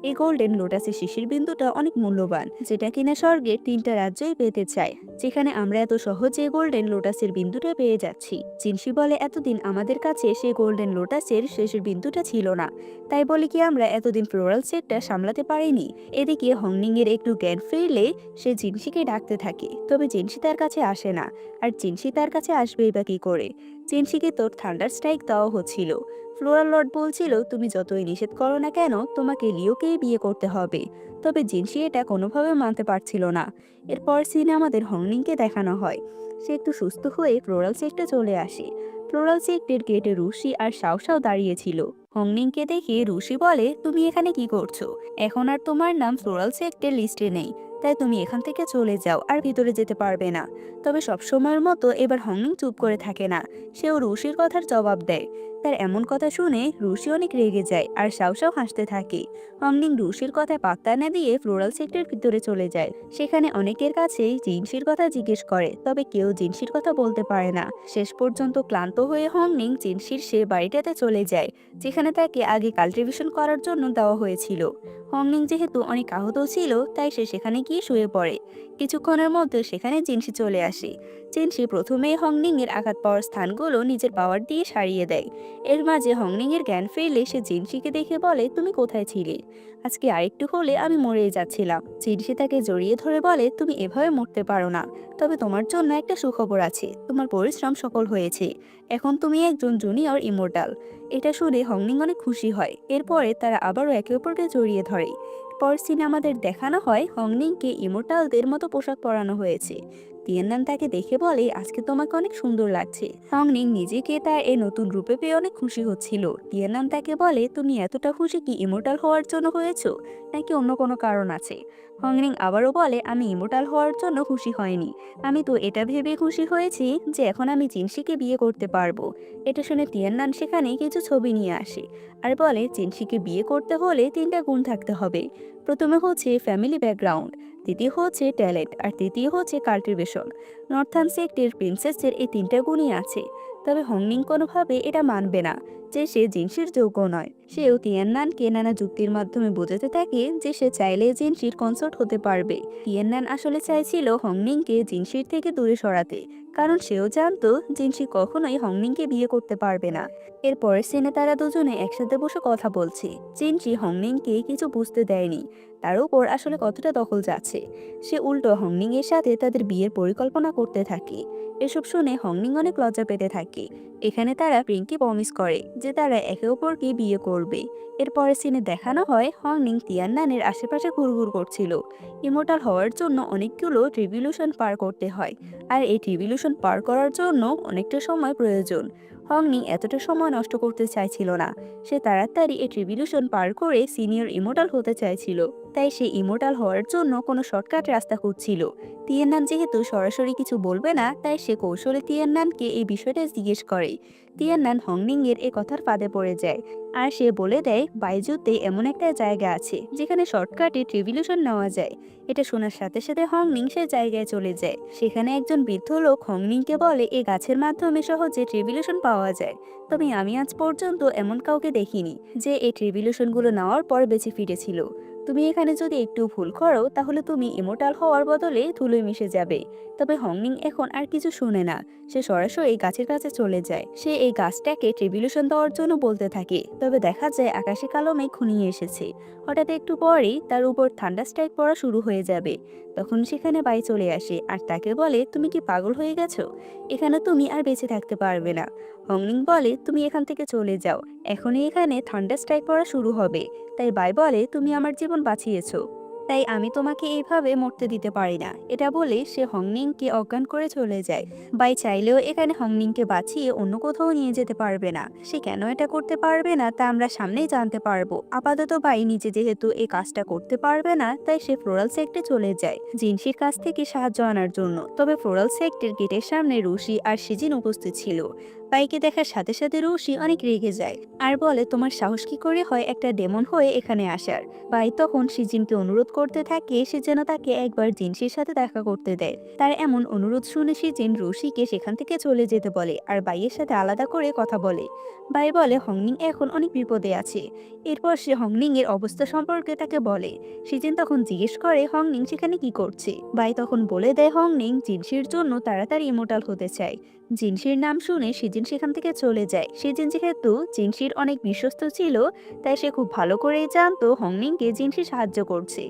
এই গোল্ডেন লোটাসের শিশির বিন্দুটা অনেক মূল্যবান, যেটা কিনা স্বর্গের 3টা রাজ্যই পেতে চায়, যেখানে আমরা এত সহজে গোল্ডেন লোটাসের বিন্দুটা পেয়ে যাচ্ছি। জিনশি বলে, এতদিন আমাদের কাছে সেই গোল্ডেন লোটাসের শেষের বিন্দুটা ছিল না, তাই বলে কি আমরা এতদিন ফ্লোরাল সেটটা সামলাতে পারিনি? এদিকে হংনিং এর একটু জ্ঞান ফিরলে সে জিনশিকে ডাকতে থাকে, তবে জিনশি তার কাছে আসে না। আর জিনশি তার কাছে আসবেই বা কি করে? জিনশিকে তোর থান্ডার স্ট্রাইক দেওয়া হচ্ছিল। ফ্লোরাল লর্ড বলছিল, তুমি যতই নিষেধ করো না কেন তোমাকে লিওকেই বিয়ে করতে হবে, তবে জিনশি এটা কোনোভাবে মানতে পারছিল না। এরপর সিনে আমাদের হংনিংকে দেখানো হয়। সে একটু সুস্থ হয়ে ফ্লোরাল সেক্টে চলে আসে। ফ্লোরাল সেক্টের গেটে রুশি আর শাওশাও দাঁড়িয়েছিল। হংনিংকে দেখে রুশি বলে, তুমি এখানে কি করছো? এখন আর তোমার নাম ফ্লোরাল সেক্টের লিস্টে নেই, তাই তুমি এখান থেকে চলে যাও, আর ভিতরে যেতে পারবে না। তবে সবসময়ের মতো এবার হংনিং চুপ করে থাকে না, সেও রুশির কথার জবাব দেয়। তার এমন কথা শুনে রুশি অনেক রেগে যায়, আর শাওশাও হাসতে থাকে। হংনিং রুশির কথায় পাত্তা না দিয়ে ফ্লোরাল সেক্টরের ভিতরে চলে যায়। সেখানে অনেকের কাছেই জিনশির কথা জিজ্ঞেস করে, তবে কেউ জিনশির কথা বলতে পারে না। শেষ পর্যন্ত ক্লান্ত হয়ে হংনিং জিনশির সে বাড়িটাতে চলে যায়, যেখানে তাকে আগে কাল্টিভেশন করার জন্য দেওয়া হয়েছিল। হংনিং যেহেতু অনেক আহত ছিল, তাই সে সেখানে গিয়ে শুয়ে পড়ে। কিছুক্ষণের মধ্যে সেখানে জিনশি চলে আসে। জিনশি প্রথমেই হংনিং এর আঘাত পাওয়ার স্থানগুলো নিজের পাওয়ার দিয়ে সারিয়ে দেয়। এর মাঝে হংনিং এর জ্ঞান ফিরলে সে জিনশিকে দেখে বলে, তুমি কোথায় ছিলে? আজকে আরেকটু হলে আমি মরেই যাচ্ছিলাম। জিনশি তাকে জড়িয়ে ধরে বলে, তুমি এভাবে মরতে পারো না, তবে তোমার জন্য একটা সুখবর আছে, তোমার পরিশ্রম সফল হয়েছে, এখন তুমি একজন জুনিয়র ইমোর্টাল। এটা শুনে হংনিং অনেক খুশি হয়। এরপরে তারা আবারও একে অপরকে জড়িয়ে ধরে। পর সিনে আমাদের দেখানো হয় হংনিংকে ইমোর্টালদের মতো পোশাক পরানো হয়েছে। তিয়াননান তাকে দেখে বলে, আজকে তোমাকে অনেক সুন্দর লাগছে। হংনিং নিজেকে তার এই নতুন রূপে পেয়ে অনেক খুশি হচ্ছিল। তিয়াননান তাকে বলে, তুমি এতটা খুশি কি ইমোর্টাল হওয়ার জন্য হয়েছো, নাকি অন্য কোনো কারণ আছে? হংনিং আবারও বলে, আমি ইমোর্টাল হওয়ার জন্য খুশি হয়নি, আমি তো এটা ভেবে খুশি হয়েছি যে এখন আমি জিনশিকে বিয়ে করতে পারবো। এটা শুনে তিয়াননান সেখানে কিছু ছবি নিয়ে আসে, আর বলে, জিনশিকে বিয়ে করতে হলে 3টা গুণ থাকতে হবে। প্রথমে হচ্ছে ফ্যামিলি ব্যাকগ্রাউন্ড, দ্বিতীয় হচ্ছে ট্যালেন্ট, আর তৃতীয় হচ্ছে কাল্টিভেশন। নর্থার্ন সেক্টের প্রিন্সেসের এই 3টা গুণই আছে, তবে হংনিং কোনোভাবে এটা মানবে না যে সে জিনশির যোগ্য নয়। সেও তিয়াননানকে নানা যুক্তির মাধ্যমে বোঝাতে থাকে যে সে চাইলে জিনশির কনসর্ট হতে পারবে। তিয়াননান আসলে চাইছিল হংনিংকে জিনশির থেকে দূরে সরাতে, কারণ সেও জানতো জিনশি কখনোই হংনিংকে বিয়ে করতে পারবে না। এরপরের সিনে তারা দুজনে একসাথে বসে কথা বলছে। জিনশি হংনিংকে কিছু বুঝতে দেয়নি, তার উপর আসলে কতটা দখল যাচ্ছে। সে উল্টো হংনিং এর সাথে তাদের বিয়ের পরিকল্পনা করতে থাকে। এসব শুনে হংনিং অনেক লজ্জা পেতে থাকে। এখানে তারা প্রিংকে প্রমিস করে যে তারা একে অপরকে বিয়ে করবে। এরপরে সিনে দেখানো হয় হংনিং তিয়াননানের আশেপাশে ঘুরঘুর করছিল। ইমোর্টাল হওয়ার জন্য অনেকগুলো ট্রিবিউশন পার করতে হয়, আর এই ট্রিবিউশন পার করার জন্য অনেকটা সময় প্রয়োজন। হংনিং এতটা সময় নষ্ট করতে চাইছিল না। সে তাড়াতাড়ি এই ট্রিবিউশন পার করে সিনিয়র ইমোর্টাল হতে চাইছিল। তাই সে ইমোর্টাল হওয়ার জন্য কোনো শর্টকাট রাস্তা খুঁজছিল। তিয়াননান যেহেতু সরাসরি কিছু বলবে না, তাই সে কৌশলে তিয়াননানকে এই বিষয়টা জিজ্ঞেস করে। তিয়াননান হংনিং এর এ কথার ফাঁদে পড়ে যায়, আর সে বলে দেয় বাইজুতে এমন একটা জায়গা আছে যেখানে শর্টকাটে ট্রিবিউশন নেওয়া যায়। এটা শোনার সাথে সাথে হংনিং সে জায়গায় চলে যায়। সেখানে একজন বৃদ্ধ লোক হংনিংকে বলে এই গাছের মাধ্যমে সহজে ট্রিবিউশন পাওয়া যায়। তবে আমি আজ পর্যন্ত এমন কাউকে দেখিনি যে এই ট্রিবিউশনগুলো নেওয়ার পর বেঁচে ফিরেছিল। তুমি এখানে যদি একটু ভুল করো তাহলে তুমি ইমোর্টাল হওয়ার বদলে ধুলোয় মিশে যাবে। তবে হংনিং এখন আর কিছু শুনে না। সে সরাসরি গাছের কাছে চলে যায়। সে এই গাছটাকে ট্রিবিউশন দেওয়ার জন্য বলতে থাকে। তবে দেখা যায় আকাশে কালো মেঘ ঘনিয়ে এসেছে। হঠাৎ একটু পরেই তার উপর ঠান্ডা স্ট্রাইক পড়া শুরু হয়ে যাবে। তখন সেখানে বাই চলে আসে আর তাকে বলে তুমি কি পাগল হয়ে গেছো? এখানে তুমি আর বেঁচে থাকতে পারবে না। হংনিং বলে তুমি এখান থেকে চলে যাও, এখনই এখানে ঠান্ডা স্ট্রাইক পড়া শুরু হবে। তাই বাই বলে তুমি আমার জীবন বাঁচিয়েছো, তাই আমি তোমাকে এইভাবে মরতে দিতে পারি না। এটা বলে সে হংনিংকে অজ্ঞান করে চলে যায়। বাই চাইলেও এখানে হংনিংকে বাঁচিয়ে অন্য কোথাও নিয়ে যেতে পারবে না। সে কেন এটা করতে পারবে না তা আমরা সামনেই জানতে পারবো। আপাতত বাই নিজে যেহেতু এই কাজটা করতে পারবে না, তাই সে ফ্লোরাল সেক্টরে চলে যায় জিনসির কাছ থেকে সাহায্য আনার জন্য। তবে ফ্লোরাল সেক্টরের গেটের সামনে রুশি আর সিজিন উপস্থিত ছিল। বাইকে দেখার সাথে সাথে রুশি অনেক রেগে যায় আর বলে তোমার সাহস কি করে হয় একটা ডেমন হয়ে এখানে আসার। বাই তখন সিজিনকে অনুরোধ করতে থাকে সে যেন তাকে একবার জিনসির সাথে দেখা করতে দেয়। তার এমন অনুরোধ শুনে সিজিন রুশিকে সেখান থেকে চলে যেতে বলে আর বাইয়ের সাথে আলাদা করে কথা বলে। বাই বলে হংনিং এখন অনেক বিপদে আছে। এরপর সে হংনিং এর অবস্থা সম্পর্কে তাকে বলে। সিজিন তখন জিজ্ঞেস করে হংনিং সেখানে কি করছে। বাই তখন বলে দেয় হংনিং জিনসির জন্য তাড়াতাড়ি ইমোর্টাল হতে চায়। জিনসির নাম শুনে সিজিন সেখান থেকে চলে যায়। সিজিন যেহেতু জিনসির অনেক বিশ্বস্ত ছিল, তাই সে খুব ভালো করেই জানতো হংনিংকে জিনসি সাহায্য করছে।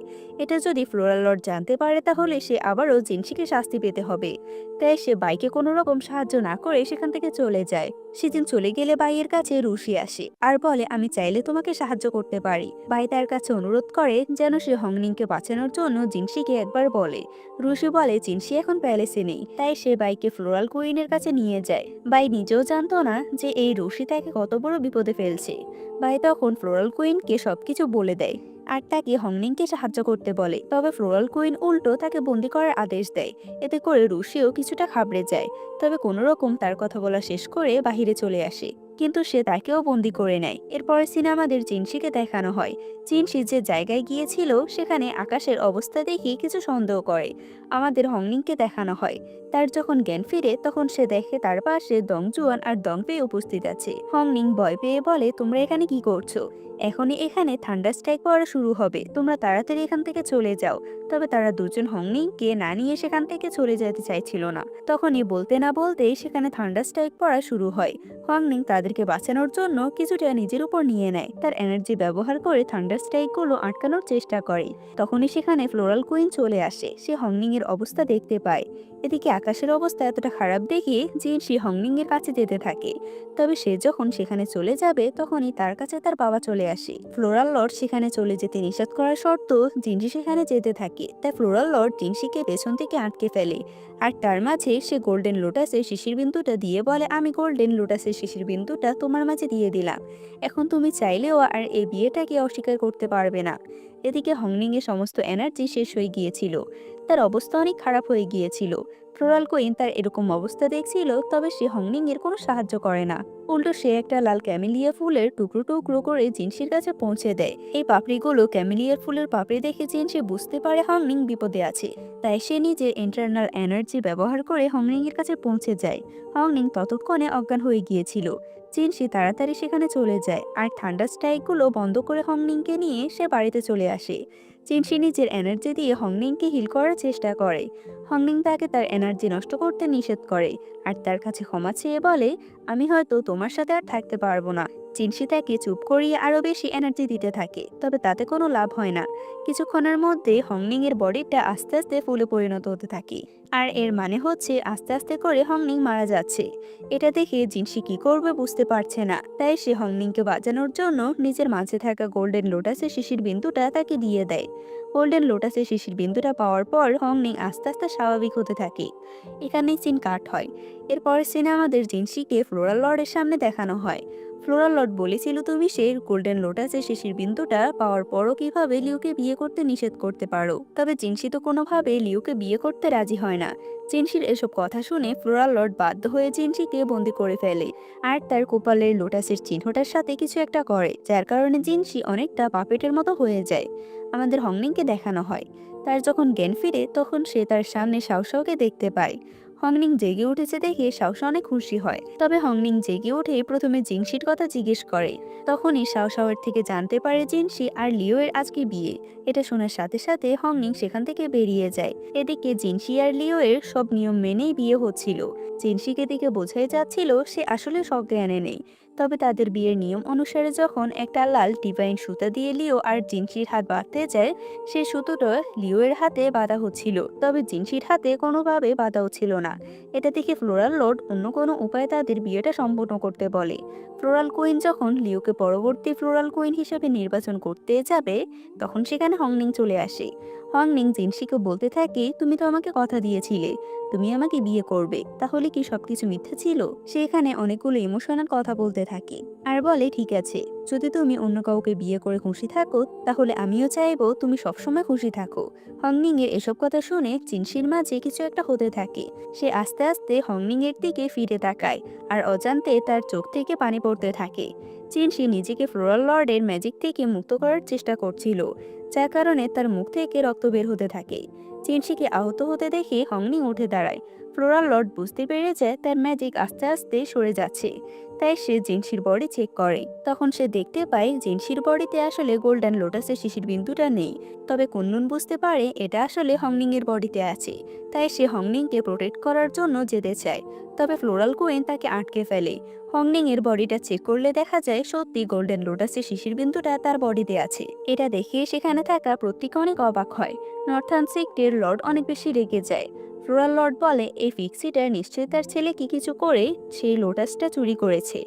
এটা যদি ফ্লোরাল লর্ড জানতে পারে তাহলে সে আবারও জিনসিকে শাস্তি পেতে হবে। তাই সে বাইকে কোনো রকম সাহায্য না করে সেখান থেকে চলে যায়। সিজিন চলে গেলে বাইয়ের কাছে রুশি আসে আর বলে আমি চাইলে তোমাকে সাহায্য করতে পারি। বাই তার কাছে অনুরোধ করে যেন সে হংনিংকে বাঁচানোর জন্য জিনসিকে একবার বলে। রুশি বলে জিনসি এখন প্যালেসে নেই, তাই সে বাইকে ফ্লোরাল কুইনের কাছে নিয়ে যায়। বাই নিজেও জানতো না যে এই রুশি তাকে কত বড় বিপদে ফেলছে। বাই তখন ফ্লোরাল কুইনকে সবকিছু বলে দেয় আর তাকে হংনিংকে সাহায্য করতে বলে। তবে ফ্লোরাল কুইন উল্টো তাকে বন্দি করার আদেশ দেয়। এতে করে রুশিও কিছুটা ঘাবড়ে যায়। তবে কোনো রকম তার কথা বলা শেষ করে বাহিরে চলে আসে, কিন্তু সে তাকেও বন্দি করে নেয়। এরপরে সিনেমাদের জিনসিকে দেখানো হয়। জিনসি যে জায়গায় গিয়েছিল সেখানে আকাশের অবস্থা দেখে কিছু সন্দেহ করে। আমাদের হংনিংকে দেখানো হয়। তার যখন জ্ঞান ফিরে তখন সে দেখে তার পাশে দংজুয়ান আর দংপে উপস্থিত আছে। হংনিং ভয় পেয়ে বলে তোমরা এখানে কি করছো? এখনই এখানে ঠান্ডা স্ট্রাইক পড়া শুরু হবে, তোমরা তাড়াতাড়ি এখান থেকে চলে যাও। তবে তারা দুজন হংনিংকে না নিয়ে সেখান থেকে চলে যেতে চাইছিল না। তখনই বলতে না বলতেই সেখানে ঠান্ডা স্ট্রাইক পড়া শুরু হয়। হংনিং তাদেরকে বাঁচানোর জন্য কিছুটা নিজের উপর নিয়ে নেয়। তার এনার্জি ব্যবহার করে থান্ডার স্ট্রাইকগুলো আটকানোর চেষ্টা করে। তখনই সেখানে ফ্লোরাল কুইন চলে আসে। সে হংনিং এর অবস্থা দেখতে পায়। এদিকে আকাশের অবস্থা এতটা খারাপ দেখে জিনসি হংনিং এর কাছে যেতে থাকে। তবে সে যখন সেখানে চলে যাবে তখনই তার কাছে তার বাবা চলে আসে। ফ্লোরাল লর্ড সেখানে চলে যেতে নিষেধ করার শর্ত জিনসি সেখানে যেতে থাকে। তাই ফ্লোরাল লর্ড জিনসিকে পেছন থেকে আটকে ফেলে। আর তার মাঝে সে গোল্ডেন লোটাসের শিশির বিন্দুটা দিয়ে বলে আমি গোল্ডেন লোটাসের শিশির বিন্দুটা তোমার মাঝে দিয়ে দিলাম। এখন তুমি চাইলেও আর এই বিয়েটাকে অস্বীকার করতে পারবে না। এদিকে হংনিং এর সমস্ত এনার্জি শেষ হয়ে গিয়েছিল। তার অবস্থা অনেক খারাপ হয়ে গিয়েছিল। ফ্লোরাল কুইন তার এরকম অবস্থা দেখছিল, তবে সে হংনিং এর কোনো সাহায্য করে না। উল্টো সে একটা লাল ক্যামেলিয়া ফুলের টুকরো টুকরো করে জিনসির কাছে পৌঁছে দেয়। এই পাপড়িগুলো ক্যামেলিয়ার ফুলের পাপড়ি দেখে জিনসি বুঝতে পারে হংনিং বিপদে আছে। তাই সে নিজের ইন্টারনাল এনার্জি ব্যবহার করে হংনিং এর কাছে পৌঁছে যায়। হংনিং ততক্ষণে অজ্ঞান হয়ে গিয়েছিল। জিনসি তাড়াতাড়ি সেখানে চলে যায় আর ঠান্ডা স্ট্রাইকগুলো বন্ধ করে হংনিংকে নিয়ে সে বাড়িতে চলে আসে। জিনসি নিজের এনার্জি দিয়ে হংনিংকে হিল করার চেষ্টা করে। হংনিং তাকে তার এনার্জি নষ্ট করতে নিষেধ করে আর তার কাছে ক্ষমা চেয়ে বলে আমি হয়তো তোমার সাথে আর থাকতে পারবো না, জিনসি তাকে চুপ করিয়ে আরো বেশি এনার্জি দিতে থাকে, তবে তাতে কোনো লাভ হয় না। কিছুক্ষণের মধ্যে হংনিং এর বডিটা আস্তে আস্তে ফুলে পরিণত হতে থাকে, আর এর মানে হচ্ছে আস্তে আস্তে করে হংনিং মারা যাচ্ছে। এটা দেখে জিনসি কি করবে বুঝতে পারছে না, তাই সে হংনিংকে বাঁচানোর জন্য নিজের মাঝে থাকা গোল্ডেন লোটাসের শিশির বিন্দুটা তাকে দিয়ে দেয়। গোল্ডেন লোটাসের শিশির বিন্দুটা পাওয়ার পর হংনিং আস্তে আস্তে স্বাভাবিক হতে থাকে। এখানেই সিন কাট হয়। এরপরের সিনে আমাদের জিনসিকে ফ্লোরাল লর্ডের সামনে দেখানো হয়। ফ্লোরাল লর্ড বলেছিল তুমি সেই গোল্ডেন লোটাসের শিশির বিন্দুটা পাওয়ার পরও কিভাবে লিওকে বিয়ে করতে নিষেধ করতে পারো। তবে জিনসি তো কোনোভাবে লিওকে বিয়ে করতে রাজি হয় না। জিনসির এসব কথা শুনে ফ্লোরাল লর্ড বাধ্য হয়ে জিনসিকে বন্দি করে ফেলে, আর তার কপালের লোটাসের চিহ্নটার সাথে কিছু একটা করে, যার কারণে জিনসি অনেকটা পাপেটের মতো হয়ে যায়। আমাদের হংনিংকে দেখানো হয়, তার যখন জ্ঞান ফিরে তখন সে তার সামনে শাওশাওকে দেখতে পায়। হংনিং জেগে উঠেছে দেখে শাওশাও অনেক খুশি হয়, তবে হংনিং জেগে উঠে প্রথমে জিনসির কথা জিজ্ঞেস করে। তখনই শাওশাওয়ের থেকে জানতে পারে জিনসি আর লিও এর আজকে বিয়ে। এটা শোনার সাথে সাথে হংনিং সেখান থেকে বেরিয়ে যায়। এদিকে জিনসি আর লিও এর সব নিয়ম মেনেই বিয়ে হচ্ছিল। জিনসিকে দিকে বোঝাই যাচ্ছিল সে আসলে সজ্ঞানে নেই। তবে তাদের বিয়ের নিয়ম অনুসারে যখন একটা লাল ডিভাইন সুতা দিয়ে লিও আর জিনসির হাত বাঁধতে যায়, সেই সুতোটা লিও এর হাতে বাঁধা হচ্ছিল, তবে জিনসির হাতে কোনোভাবে বাঁধা হচ্ছিল না। এটা দেখে ফ্লোরাল লর্ড অন্য কোনো উপায়ে তাদের বিয়েটা সম্পূর্ণ করতে বলে। ফ্লোরাল কুইন যখন লিওকে পরবর্তী ফ্লোরাল কুইন হিসেবে নির্বাচন করতে যাবে, তখন সেখানে হংনিং চলে আসে। হংনিং জিনসিকে বলতে থাকে তুমি তো আমাকে কথা দিয়েছিলে তুমি আমাকে বিয়ে করবে, তাহলে কি সবকিছু মিথ্যা ছিল? সে এখানে অনেকগুলো ইমোশনাল কথা বলতে থাকে আর বলে ঠিক আছে, যদি তুমি অন্য কাউকে বিয়ে করে খুশি থাকো তাহলে আমিও চাইবো তুমি সবসময় খুশি থাকো। হংনিং এর এসব কথা শুনে জিনসির মাঝে কিছু একটা হতে থাকে। সে আস্তে আস্তে হংনিং এর দিকে ফিরে তাকায়, আর অজান্তে তার চোখ থেকে পানি পড়তে থাকে। জিনসি নিজেকে ফ্লোরাল লর্ডের ম্যাজিক থেকে মুক্ত করার চেষ্টা করছিল, যার কারণে তার মুখ থেকে রক্ত বের হতে থাকে। জিনসিকে আহত হতে দেখে হংনিং উঠে দাঁড়ায়। ফ্লোরাল লর্ড বুঝতে পেরে যায় তার ম্যাজিক আস্তে আস্তে সরে যাচ্ছে, তাই সে জিনসির বডি চেক করে। তখন সে দেখতে পায় জিনসির বডিতে আসলে গোল্ডেন লোটাসের শিশির বিন্দুটা নেই। তবে কুনলুন বুঝতে পারে এটা আসলে হংনিং এর বডিতে আছে, তাই সে হংনিংকে প্রোটেক্ট করার জন্য যেতে চায়। তবে ফ্লোরাল কুইন তাকে আটকে ফেলে। হংনিং এর বডিটা চেক করলে দেখা যায় সত্যি গোল্ডেন লোটাসের শিশির বিন্দুটা তার বডিতে আছে। এটা দেখে সেখানে থাকা প্রত্যেকে অনেক অবাক হয়। নর্থার্ন সেক্টের লর্ড অনেক বেশি রেগে যায়। ফ্লোরাল লর্ড বলে এই ফিক্সিটা নিশ্চয়ই তার ছেলে কি কিছু করে সেই লোটাসটা চুরি করেছে,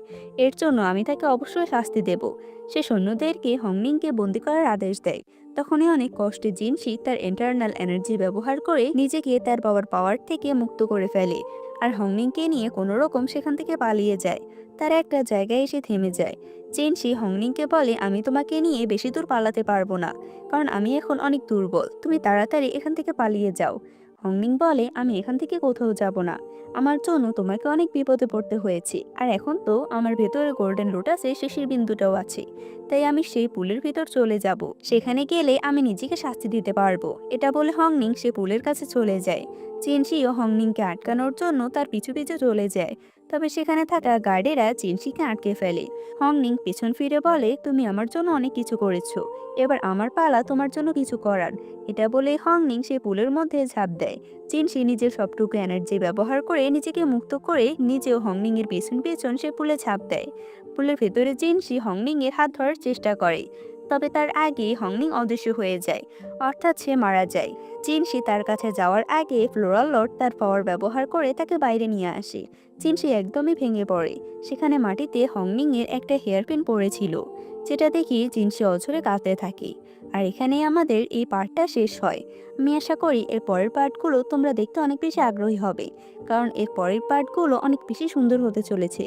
এর জন্য আমি তাকে অবশ্যই শাস্তি দেব। সে সৈন্যদেরকে হংনিংকে বন্দি করার আদেশ দেয়। তখনই অনেক কষ্টে জিনসি তার ইন্টারনাল এনার্জি ব্যবহার করে নিজেকে তার বাবার পাওয়ার থেকে মুক্ত করে ফেলে, আর হংনিংকে নিয়ে কোনো রকম সেখান থেকে পালিয়ে যায়। তারা একটা জায়গায় এসে থেমে যায়। জিনসি হংনিংকে বলে আমি তোমাকে নিয়ে বেশি দূর পালাতে পারবো না, কারণ আমি এখন অনেক দুর্বল, তুমি তাড়াতাড়ি এখান থেকে পালিয়ে যাও। হংনিং বলে আমি এখান থেকে কোথাও যাব না, আমার জন্য তোমাকে অনেক বিপদে পড়তে হয়েছে, আর এখন তো আমার ভেতরে গোল্ডেন লোটাসে শিশির বিন্দুটাও আছে, তাই আমি সেই পুলের ভিতর চলে যাব, সেখানে গেলে আমি নিজেকে শাস্তি দিতে পারবো। এটা বলে হংনিং সে পুলের কাছে চলে যায়। চিনসিও হংনিংকে আটকানোর জন্য তার পিছু পিছু চলে যায়, তবে সেখানে থাকা গার্ডেরা চিনসিকে আটকে ফেলে। হংনিং পেছন ফিরে বলে তুমি আমার জন্য অনেক কিছু করেছো, এবার আমার পালা তোমার জন্য কিছু করার। এটা বলে হংনিং সে পুলের মধ্যে ঝাঁপ দেয়। চিনসি নিজের সবটুকু এনার্জি ব্যবহার করে নিজেকে মুক্ত করে নিজেও হংনিং এর পেছন পেছন সে পুলে ঝাঁপ দেয়। পুলের ভেতরে চিনসি হংনিং এর হাত ধরার চেষ্টা করে, তবে তার আগে হংনিং অদৃশ্য হয়ে যায়, অর্থাৎ সে মারা যায়। চিনসি তার কাছে যাওয়ার আগে ফ্লোরাল লর্ড তার পাওয়ার ব্যবহার করে তাকে বাইরে নিয়ে আসে। চিনসি একদমই ভেঙে পড়ে। সেখানে মাটিতে হংনিং এর একটা হেয়ারপিন পড়েছিল, যেটা দেখি চিনসি অঝরে কাঁদতে থাকে। আর এখানেই আমাদের এই পার্টটা শেষ হয়। আমি আশা করি এর পরের পার্টগুলো তোমরা দেখতে অনেক বেশি আগ্রহী হবে, কারণ এর পরের পার্টগুলো অনেক বেশি সুন্দর হতে চলেছে।